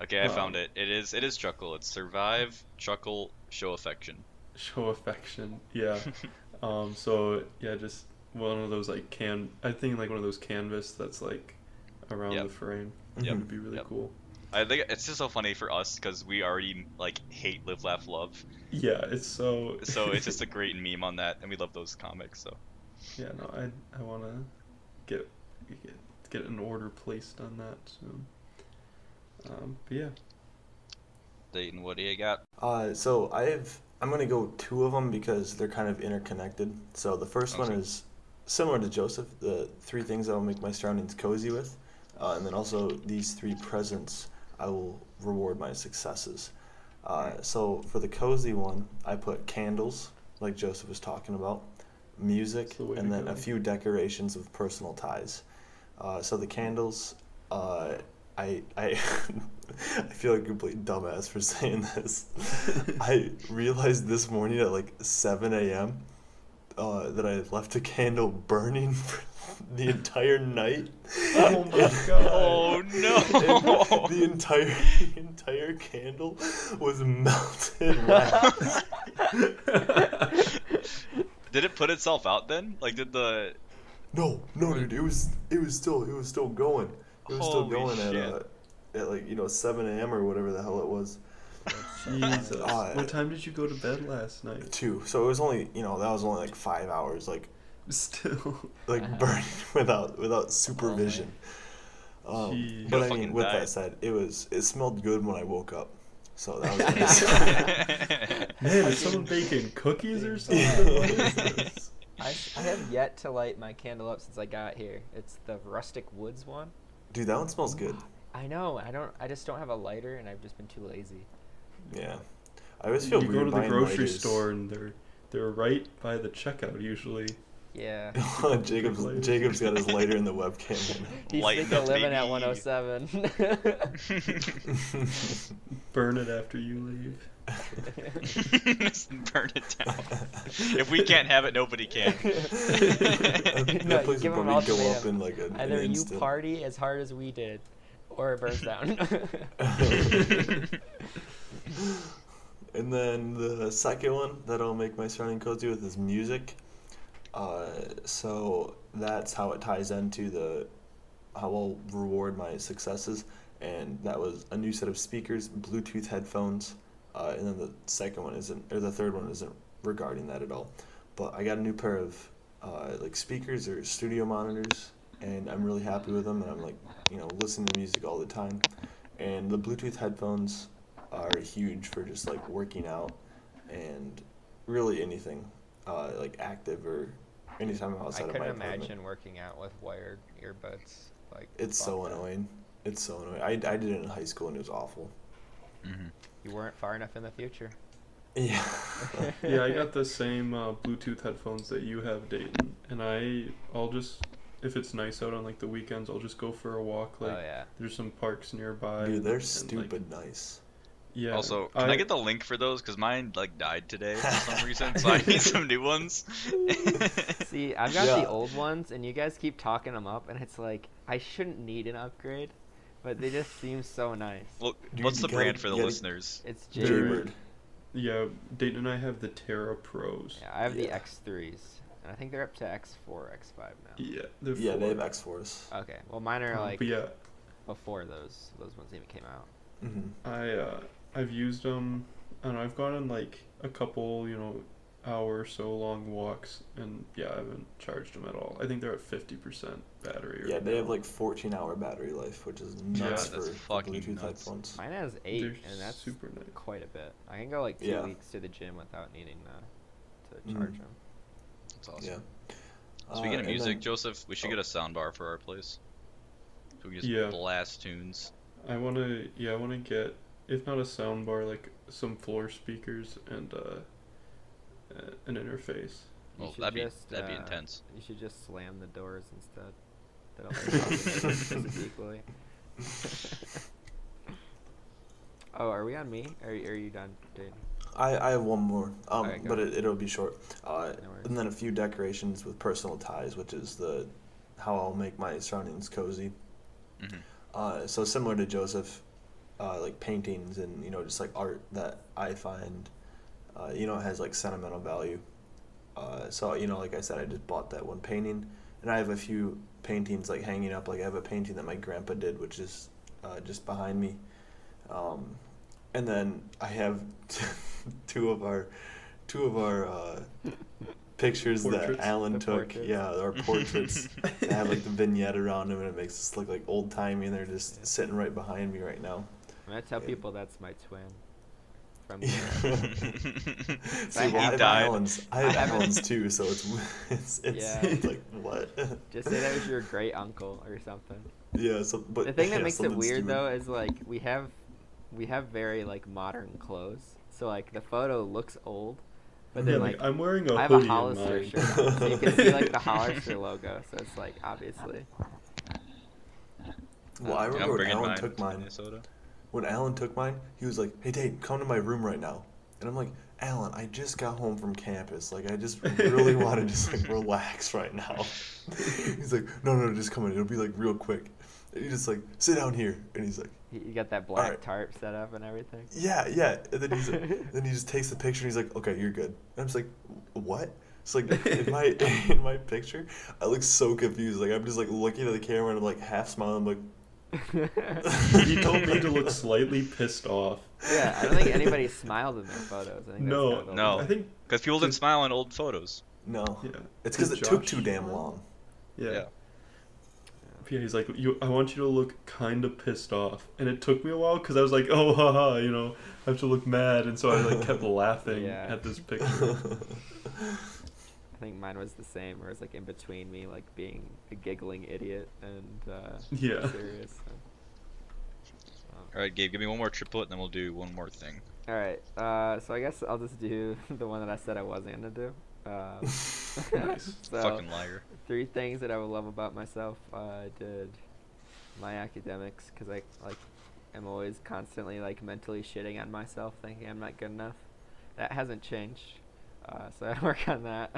Okay, I found it. It is Chuckle. It's Survive, Chuckle, Show Affection. Show affection. Yeah. So yeah, just one of those like I think like one of those canvas that's like around Yep. the frame. Yep. Would be really Yep. cool. I think it's just so funny for us because we already like hate Live Laugh Love, Yeah, it's so. so it's just a great meme on that, and we love those comics. So Yeah, no, I want to get an order placed on that soon. But yeah. Dayton, what do you got? So I'm gonna go 2 of them because they're kind of interconnected. So the first one Okay. is similar to Joseph, the 3 things I will make my surroundings cozy with, and then also these 3 presents I will reward my successes. So for the cozy one, I put candles, like Joseph was talking about, music, That's the way and to then go. a few decorations with personal ties. So the candles, I I feel like a complete dumbass for saying this. I realized this morning at like 7 a.m. That I had left a candle burning for the entire night. Oh my god. Oh no! The entire candle was melted wax. Did it put itself out then? Like, did the? No, dude, it was still going. It was still Holy going shit. at like 7 a.m. or whatever the hell it was. Jesus. Uh, What time did you go to bed last night? 2. So it was only that was only like 5 hours, like Still. burning without supervision. Jeez. But You'll I mean, fucking with die. that said, it smelled good when I woke up. So that was nice. Man, is someone baking cookies or something? What is this? I have yet to light my candle up since I got here. It's the rustic woods one. Dude, that one smells good. I know. I just don't have a lighter, and I've just been too lazy. Yeah. I always feel You weird go to the buying grocery lighters. store and they're right by the checkout usually. Yeah. Jacob's got his lighter in the webcam. He's Lighten thinking up, living at baby. 107. Burn it after you leave. Just burn it down. If we can't have it, nobody can. That No, you place give would them probably go ultimatum. up in like an Either you instant. party as hard as we did, or it burns down. And then the second one that I'll make my surrounding cozy with is music. So that's how it ties into how I'll reward my successes. And that was a new set of speakers, Bluetooth headphones, and then the third one isn't regarding that at all. But I got a new pair of like speakers or studio monitors, and I'm really happy with them. And I'm like, listening to music all the time. And the Bluetooth headphones are huge for just like working out and really anything like active or anytime I'm outside I of my couldn't apartment. imagine working out with wired earbuds. Like It's so fuck that. annoying. It's so annoying. I did it in high school and it was awful. You weren't far enough in the future. Yeah. Yeah, I got the same Bluetooth headphones that you have, Dayton, and I'll just, if it's nice out on like the weekends, I'll just go for a walk. Like Oh yeah. there's some parks nearby. Dude, they're and, stupid nice. Yeah. Also, can I get the link for those? Because mine like died today for some reason, so I need some new ones. See, I've got Yeah. the old ones, and you guys keep talking them up, and it's like I shouldn't need an upgrade, but they just seem so nice. Well, Dude, what's you the gotta brand for the get it. listeners? It's They're- Jaybird. Yeah, Dayton and I have the Terra Pros. Yeah, I have the Yeah. X3s, and I think they're up to X4, X5 now. Yeah, they're Yeah, they have four. X4s. Okay, well mine are like But yeah, before those ones even came out. Mm-hmm. I've used them. I don't know. I've gone on like a couple, hour or so long walks, and yeah, I haven't charged them at all. I think they're at 50% battery. Yeah, right they have now. like 14-hour battery life, which is Yeah, nuts that's for fucking Bluetooth nuts. headphones. Mine has 8, They're and that's super nice. quite a bit. I can go like 2 Yeah. weeks to the gym without needing to Mhm. charge them. That's awesome. Yeah. Speaking of and music, then- Joseph, we should oh. get a sound bar for our place. So we can just Yeah. blast tunes. I wanna get, if not a sound bar, like some floor speakers and an interface. You Well, should that'd just, be intense. You should just slam the doors instead. That'll make just as equally. Oh, are we on me? Are you done, dude? I have one more, Okay, go but ahead. it'll be short. No worries. And then a few decorations with personal ties, which is how I'll make my surroundings cozy. So similar to Joseph, like paintings and just like art that I find, it has like sentimental value. So like I said, I just bought that one painting, and I have a few paintings like hanging up. Like I have a painting that my grandpa did, which is just behind me. And then I have two of our pictures Portraits? that Alan The took. portraits? Yeah, our portraits. They have like the vignette around them, and it makes us look like old timey. And they're just Yeah. sitting right behind me right now. I'm gonna tell Yeah. people that's my twin. From See, I well, I have have died. Alan's. I I have haven't- Alan's too, so it's Yeah. like what? Just say that was your great uncle or something. Yeah. So, but The thing that yeah, makes it something weird stupid. though is like we have very like modern clothes, so like the photo looks old, but Yeah, then like like I'm wearing a I have a hoodie in Hollister mine. shirt on, so you can see like the Hollister logo, so it's like obviously. Well, I Yeah, I'm remember when bringing Alan mine took to mine. Minnesota. When Alan took mine, he was like, "Hey, Dave, come to my room right now." And I'm like, "Alan, I just got home from campus. Like, I just really want to just like relax right now." He's like, "No, just come in. It'll be like real quick." And he just like, "Sit down here." And he's like, You got that black Alright. tarp set up and everything. "Yeah." And then then he just takes the picture and he's like, "Okay, you're good." And I'm just like, "What?" It's like in my picture, I look so confused. Like I'm just like looking at the camera and I'm like half smiling. I'm like, He told me to look slightly pissed off. Yeah, I don't think anybody smiled in their photos. I think that's No, kind of the no. I think Because people didn't Just- smile in old photos. "No." yeah. It's because Did it took Josh too damn smile? long. Yeah. Yeah. Yeah, he's like, I want you to look kind of pissed off, and it took me a while because I was like, oh, haha, I have to look mad, and so I like kept laughing Yeah. at this picture. I think mine was the same, where it's like in between me like being a giggling idiot and Yeah. serious. All right, Gabe, give me one more triplet, and then we'll do one more thing. All right, so I guess I'll just do the one that I said I wasn't gonna do. Nice. So, Fucking liar. 3 things that I would love about myself. I did my academics because I like am always constantly like mentally shitting on myself, thinking I'm not good enough. That hasn't changed, so I work on that,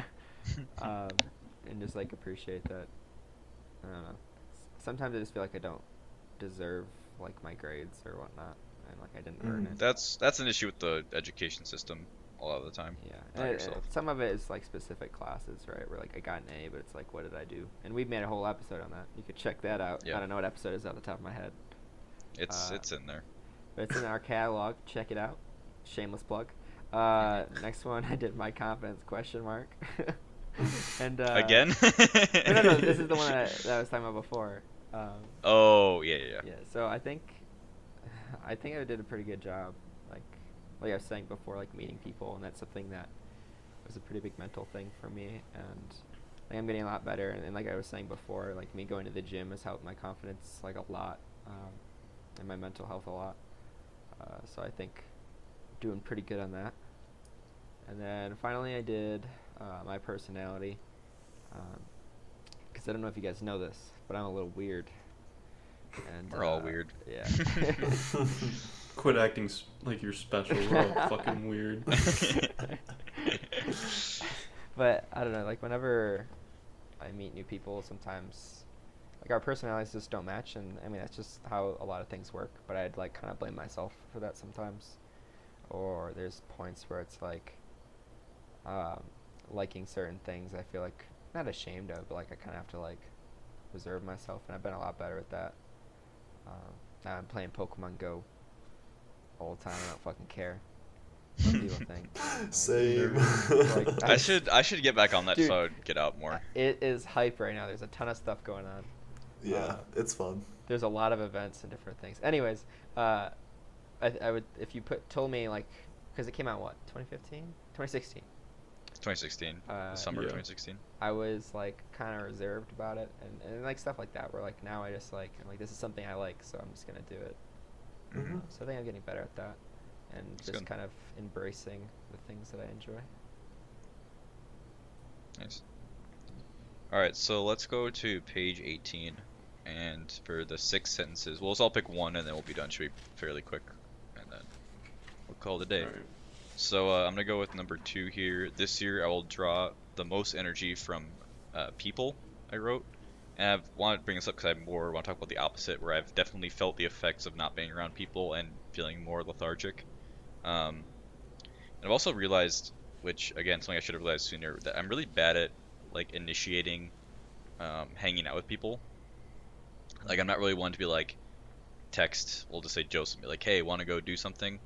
and just like appreciate that. I don't know. Sometimes I just feel like I don't deserve like my grades or whatnot, and like I didn't earn it. That's an issue with the education system a lot of the time. Yeah, Not yourself. some of it is like specific classes, right? Where like I got an A, but it's like, what did I do? And we've made a whole episode on that. You could check that out. Yeah. I don't know what episode is off the top of my head. It's in there. But it's in our catalog. Check it out. Shameless plug. Next one, I did my confidence question mark. And Again? no, this is the one that I was talking about before. Oh yeah. Yeah. So I think I did a pretty good job. Like I was saying before, like meeting people, and that's something that was a pretty big mental thing for me. And like I'm getting a lot better. And like I was saying before, like me going to the gym has helped my confidence like a lot, and my mental health a lot. So I think doing pretty good on that. And then finally I did my personality, because I don't know if you guys know this, but I'm a little weird. And We're all weird. Yeah. Quit acting like you're special. We're all fucking weird. But I don't know, like whenever I meet new people, sometimes like our personalities just don't match, and I mean that's just how a lot of things work. But I'd like kind of blame myself for that sometimes, or there's points where it's like liking certain things I feel like not ashamed of, but like I kind of have to like reserve myself, and I've been a lot better at that. Now I'm playing Pokemon Go all the time. I don't fucking care what people think. Same. Like, I should get back on that Dude, phone, get out more. It is hype right now. There's a ton of stuff going on. Yeah, it's fun. There's a lot of events and different things. Anyways, I would, if you told me like, because it came out what, 2015, 2016. 2016, the summer of 2016. I was like kind of reserved about it, and like stuff like that. Where like now I just like I'm like, this is something I like, so I'm just gonna do it. Mm-hmm. So I think I'm getting better at that, and That's just good. kind of embracing the things that I enjoy. Nice. All right, so let's go to page 18, and for the 6 sentences, we'll all pick one, and then we'll be done. Should be fairly quick, and then we'll call it a day. All right. So I'm gonna go with number 2 here. This year I will draw the most energy from people. I wrote, and I wanted to bring this up because I want to talk about the opposite, where I've definitely felt the effects of not being around people and feeling more lethargic. And I've also realized, which again something I should have realized sooner, that I'm really bad at like initiating hanging out with people. Like I'm not really one to be like text. We'll just say Joseph, and be like, hey, want to go do something?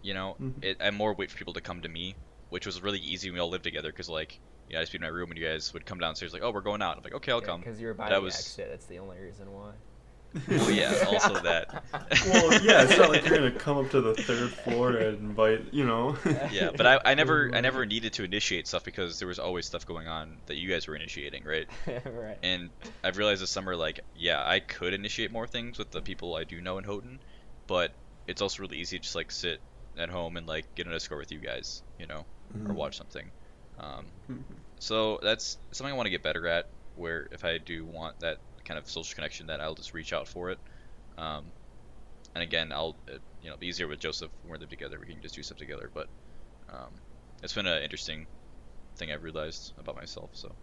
You know, I more wait for people to come to me, which was really easy when we all lived together, because like, you know, I'd just be in my room and you guys would come downstairs like, oh, we're going out. I'm like, okay, I'll come. Because you're by That the was- exit. That's the only reason why. Well, yeah, also that. Well, yeah, it's not like you're gonna come up to the 3rd floor and invite, you know. Yeah, but I never needed to initiate stuff because there was always stuff going on that you guys were initiating, right? Right. And I've realized this summer, like, yeah, I could initiate more things with the people I do know in Houghton, but it's also really easy to just like sit at home and like get on Discord with you guys, you know, or watch something. So that's something I want to get better at, where if I do want that kind of social connection, that I'll just reach out for it. And again, I'll you know, be easier with Joseph when we live together. We can just do stuff together. But it's been an interesting thing I've realized about myself. So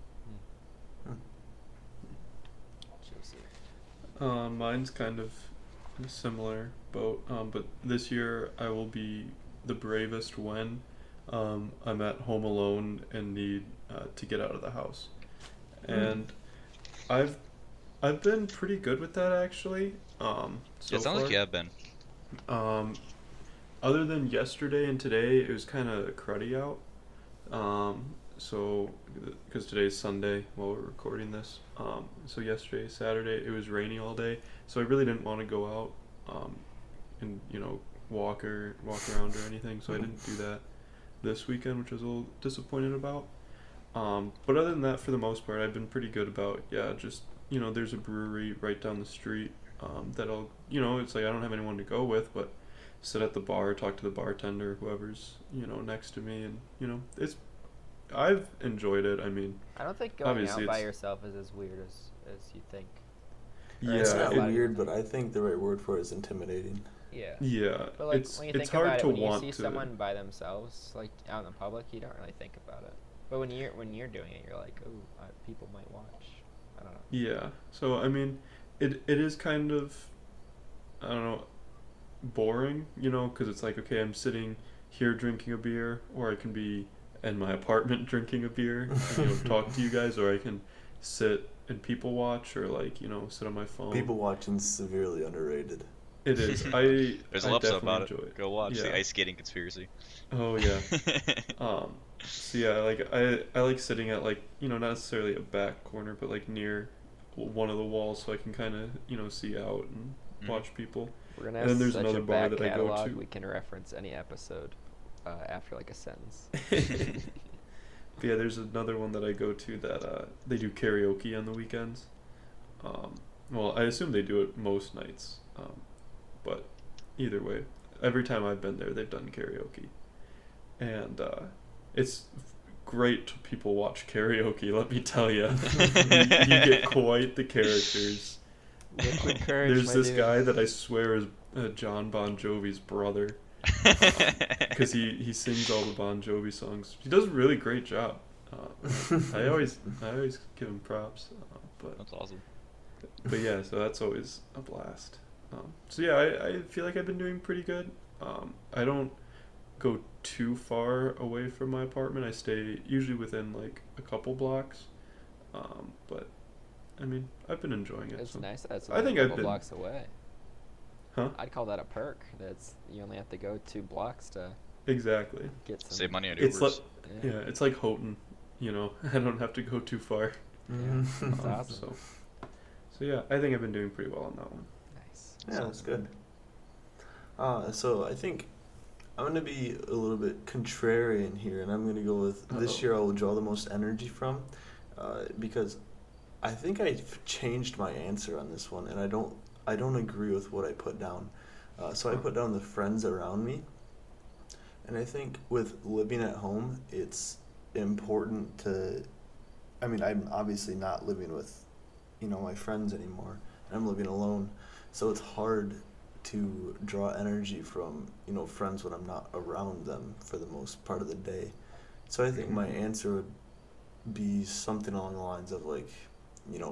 Mine's kind of in a similar boat, but this year I will be the bravest when I'm at home alone and need to get out of the house. And I've been pretty good with that, actually. So yeah, it sounds like you have been. Other than yesterday and today, it was kind of cruddy out. So, because today's Sunday while we're recording this. So yesterday, Saturday, it was rainy all day. So I really didn't want to go out and, you know, walk around or anything. So I didn't do that this weekend, which I was a little disappointed about. But other than that, for the most part, I've been pretty good about, just, you know, there's a brewery right down the street that I'll, you know, it's like I don't have anyone to go with, but sit at the bar, talk to the bartender, whoever's, you know, next to me, and, you know, I've enjoyed it. I mean, I don't think going obviously out by it's- yourself is as weird as you think. Or It's a Yeah, not lot it, of weird, people but I think the right word for it is intimidating. yeah. yeah, But like it's when you it's think hard about it, to when you want see to. someone by themselves, like out in the public, you don't really think about it. But when you're doing it, you're like, oh, people might watch. I don't know. Yeah. So I mean, it is kind of, I don't know, boring, because it's like, okay, I'm sitting here drinking a beer, or I can be in my apartment drinking a beer and talk to you guys, or I can sit and people watch, or like sit on my phone. People watching severely underrated. It is. I There's a I whole episode definitely about it. enjoy it. Go watch the Yeah. ice skating conspiracy. Oh yeah. Um. So yeah, like I like sitting at, like, not necessarily a back corner, but like near one of the walls, so I can kind of see out and Mhm. watch people. We're gonna And have then there's such another a bar back that I go catalog. to. We can reference any episode after like a sentence. But yeah, there's another one that I go to that they do karaoke on the weekends. Well, I assume they do it most nights, but either way, every time I've been there, they've done karaoke, and it's great to people watch karaoke. Let me tell you, you get quite the characters. Liquid courage, There's my this dude. guy that I swear is John Bon Jovi's brother, because he sings all the Bon Jovi songs. He does a really great job. I always give him props. But That's awesome. yeah, so that's always a blast. So yeah, I feel like I've been doing pretty good. I don't go too far away from my apartment. I stay usually within like a couple blocks. But I mean, I've been enjoying it. It's so. nice. That's I a think I've couple been. blocks away. Huh? I'd call that a perk. That's you only have to go 2 blocks to Exactly. get some. Save money on It's like Ubers. yeah, it's like Houghton. I don't have to go too far. Mhm. That's awesome. So yeah, I think I've been doing pretty well on that one. Nice. Yeah, that's good. So I think I'm gonna be a little bit contrarian here, and I'm gonna go with this Uh-oh. year I will draw the most energy from, because I think I've changed my answer on this one, and I don't agree with what I put down. So I put down the friends around me, and I think with living at home, it's important to. I mean, I'm obviously not living with, my friends anymore. I'm living alone, so it's hard to draw energy from, friends when I'm not around them for the most part of the day. So I think my answer would be something along the lines of like,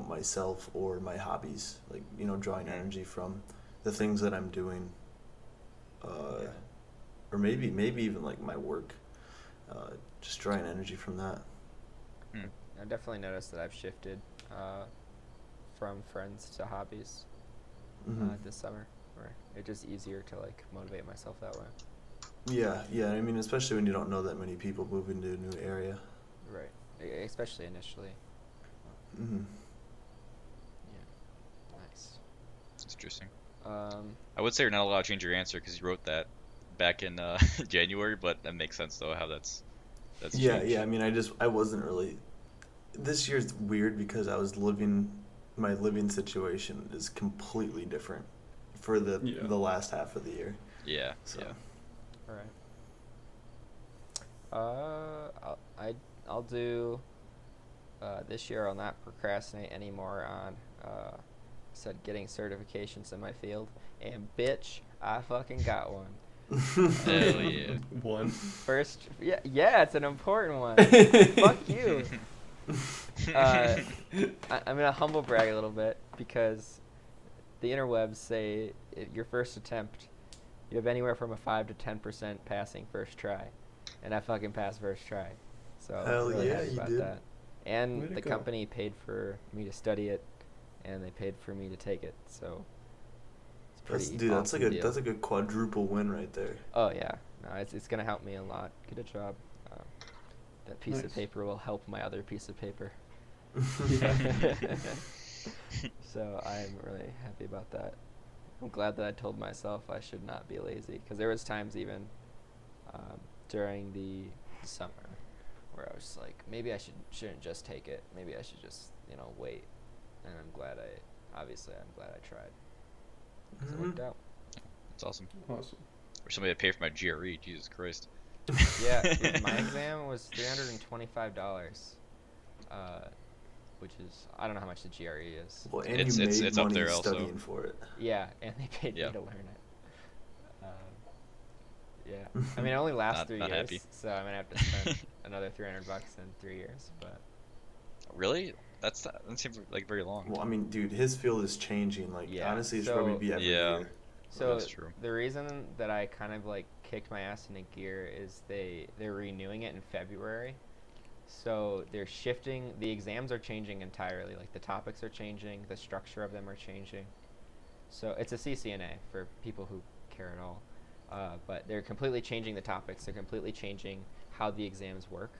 myself or my hobbies, like, drawing energy from the things that I'm doing, or maybe even like my work, just drawing energy from that. I've definitely noticed that I've shifted from friends to hobbies this summer, where it's just easier to like motivate myself that way. Yeah. I mean, especially when you don't know that many people moving to a new area. Right. Especially initially. Mm-hmm. Yeah. Nice. That's interesting. Um, I would say you're not allowed to change your answer because you wrote that back in January, but that makes sense though how that's Yeah. changed. I mean, I wasn't really. This year's weird because my living situation is completely different for the last half of the year. Yeah. So. Yeah. all right. I'll do. This year I'll not procrastinate anymore on said getting certifications in my field, and bitch, I fucking got one. Hell yeah. One. First, yeah, it's an important one. Fuck you. I'm gonna humble brag a little bit because the interwebs say your first attempt, you have anywhere from a 5 to 10% passing first try, and I fucking passed first try, so Hell I'm really yeah, happy you about did. that. And Way to the go. company paid for me to study it, and they paid for me to take it, so it's pretty. That's like awesome deal. that's like a quadruple win right there. Oh yeah, no, it's gonna help me a lot. Get a job. That piece of Nice. paper will help my other piece of paper. So I'm really happy about that. I'm glad that I told myself I should not be lazy, because there was times even during the summer where I was just like, maybe I shouldn't just take it. Maybe I should just wait. And I'm glad I tried. 'Cause it worked out. That's awesome. Awesome. Or somebody to pay for my GRE. Jesus Christ. Yeah, dude, my exam was $325, which is, I don't know how much the GRE is. Well, and It's- you it's- made it's up money there also. studying for it. Yeah, and they paid Yeah. me to learn it. Yeah, I mean, it only lasts Not- 3 not years, happy. so I'm gonna have to spend another $300 in 3 years. But Really? That seems like very long. Well, I mean, dude, his field is changing. Like, Yeah, honestly, it should so- probably be every Yeah. year. so That's true. the reason that I kind of like kicked my ass into gear is they're renewing it in February. So they're shifting, the exams are changing entirely. Like the topics are changing, the structure of them are changing. So it's a CCNA for people who care at all. But they're completely changing the topics. They're completely changing how the exams work.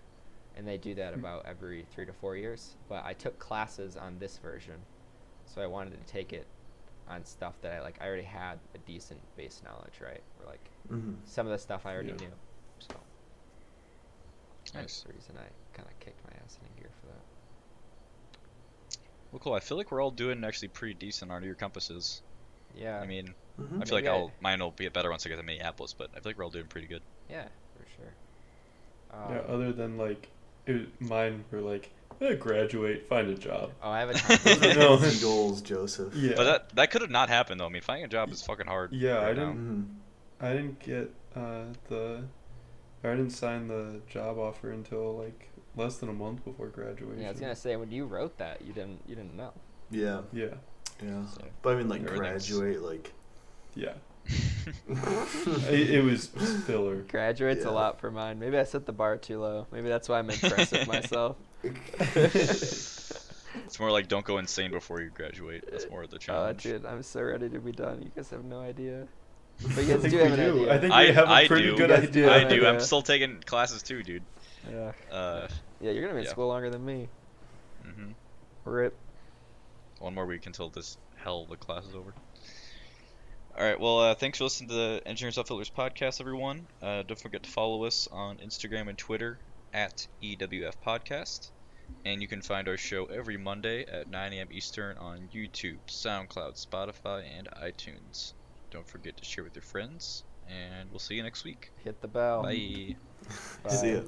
And they do that about every 3 to 4 years. But I took classes on this version. So I wanted to take it on stuff that I already had a decent base knowledge, right? Or like Mm-hmm. some of the stuff I already Yeah. knew. So that's Nice. the reason I kind of kicked my ass into gear for that. Well, cool. I feel like we're all doing actually pretty decent on your compasses. Yeah. I mean, Mm-hmm. I feel like Maybe mine will be better once I get to Minneapolis, but I feel like we're all doing pretty good. Yeah, for sure. Yeah, other than like, mine were like, graduate, find a job. Oh, I have a ton. Those are No. easy goals, Joseph. Yeah. But that could have not happened though. I mean, finding a job is fucking hard. Yeah, right I now. didn't- Mm-hmm. I didn't get I didn't sign the job offer until like less than a month before graduation. Yeah, I was gonna say when you wrote that, you didn't know. Yeah, Yeah, yeah. So, But I mean, like, everything's- graduate, like. yeah. It was filler. Graduate's Yeah. a lot for mine. Maybe I set the bar too low. Maybe that's why I'm impressed with myself. It's more like don't go insane before you graduate. That's more of the Oh, challenge. dude, I'm so ready to be done. You guys have no idea. But I you guys think do we have an do. idea. I think we have a pretty do. good You guys idea. do. I do. Yeah. I'm still taking classes too, dude. Yeah. Yeah. You're gonna be in yeah. school longer than me. hmm Rip. One more week until this hell of a class is over. All right. Well, thanks for listening to the Engineers Without Filters podcast, everyone. Don't forget to follow us on Instagram and Twitter at EWF Podcast. And you can find our show every Monday at 9 a.m. Eastern on YouTube, SoundCloud, Spotify, and iTunes. Don't forget to share with your friends, and we'll see you next week. Hit the bell. Bye. Bye. See ya.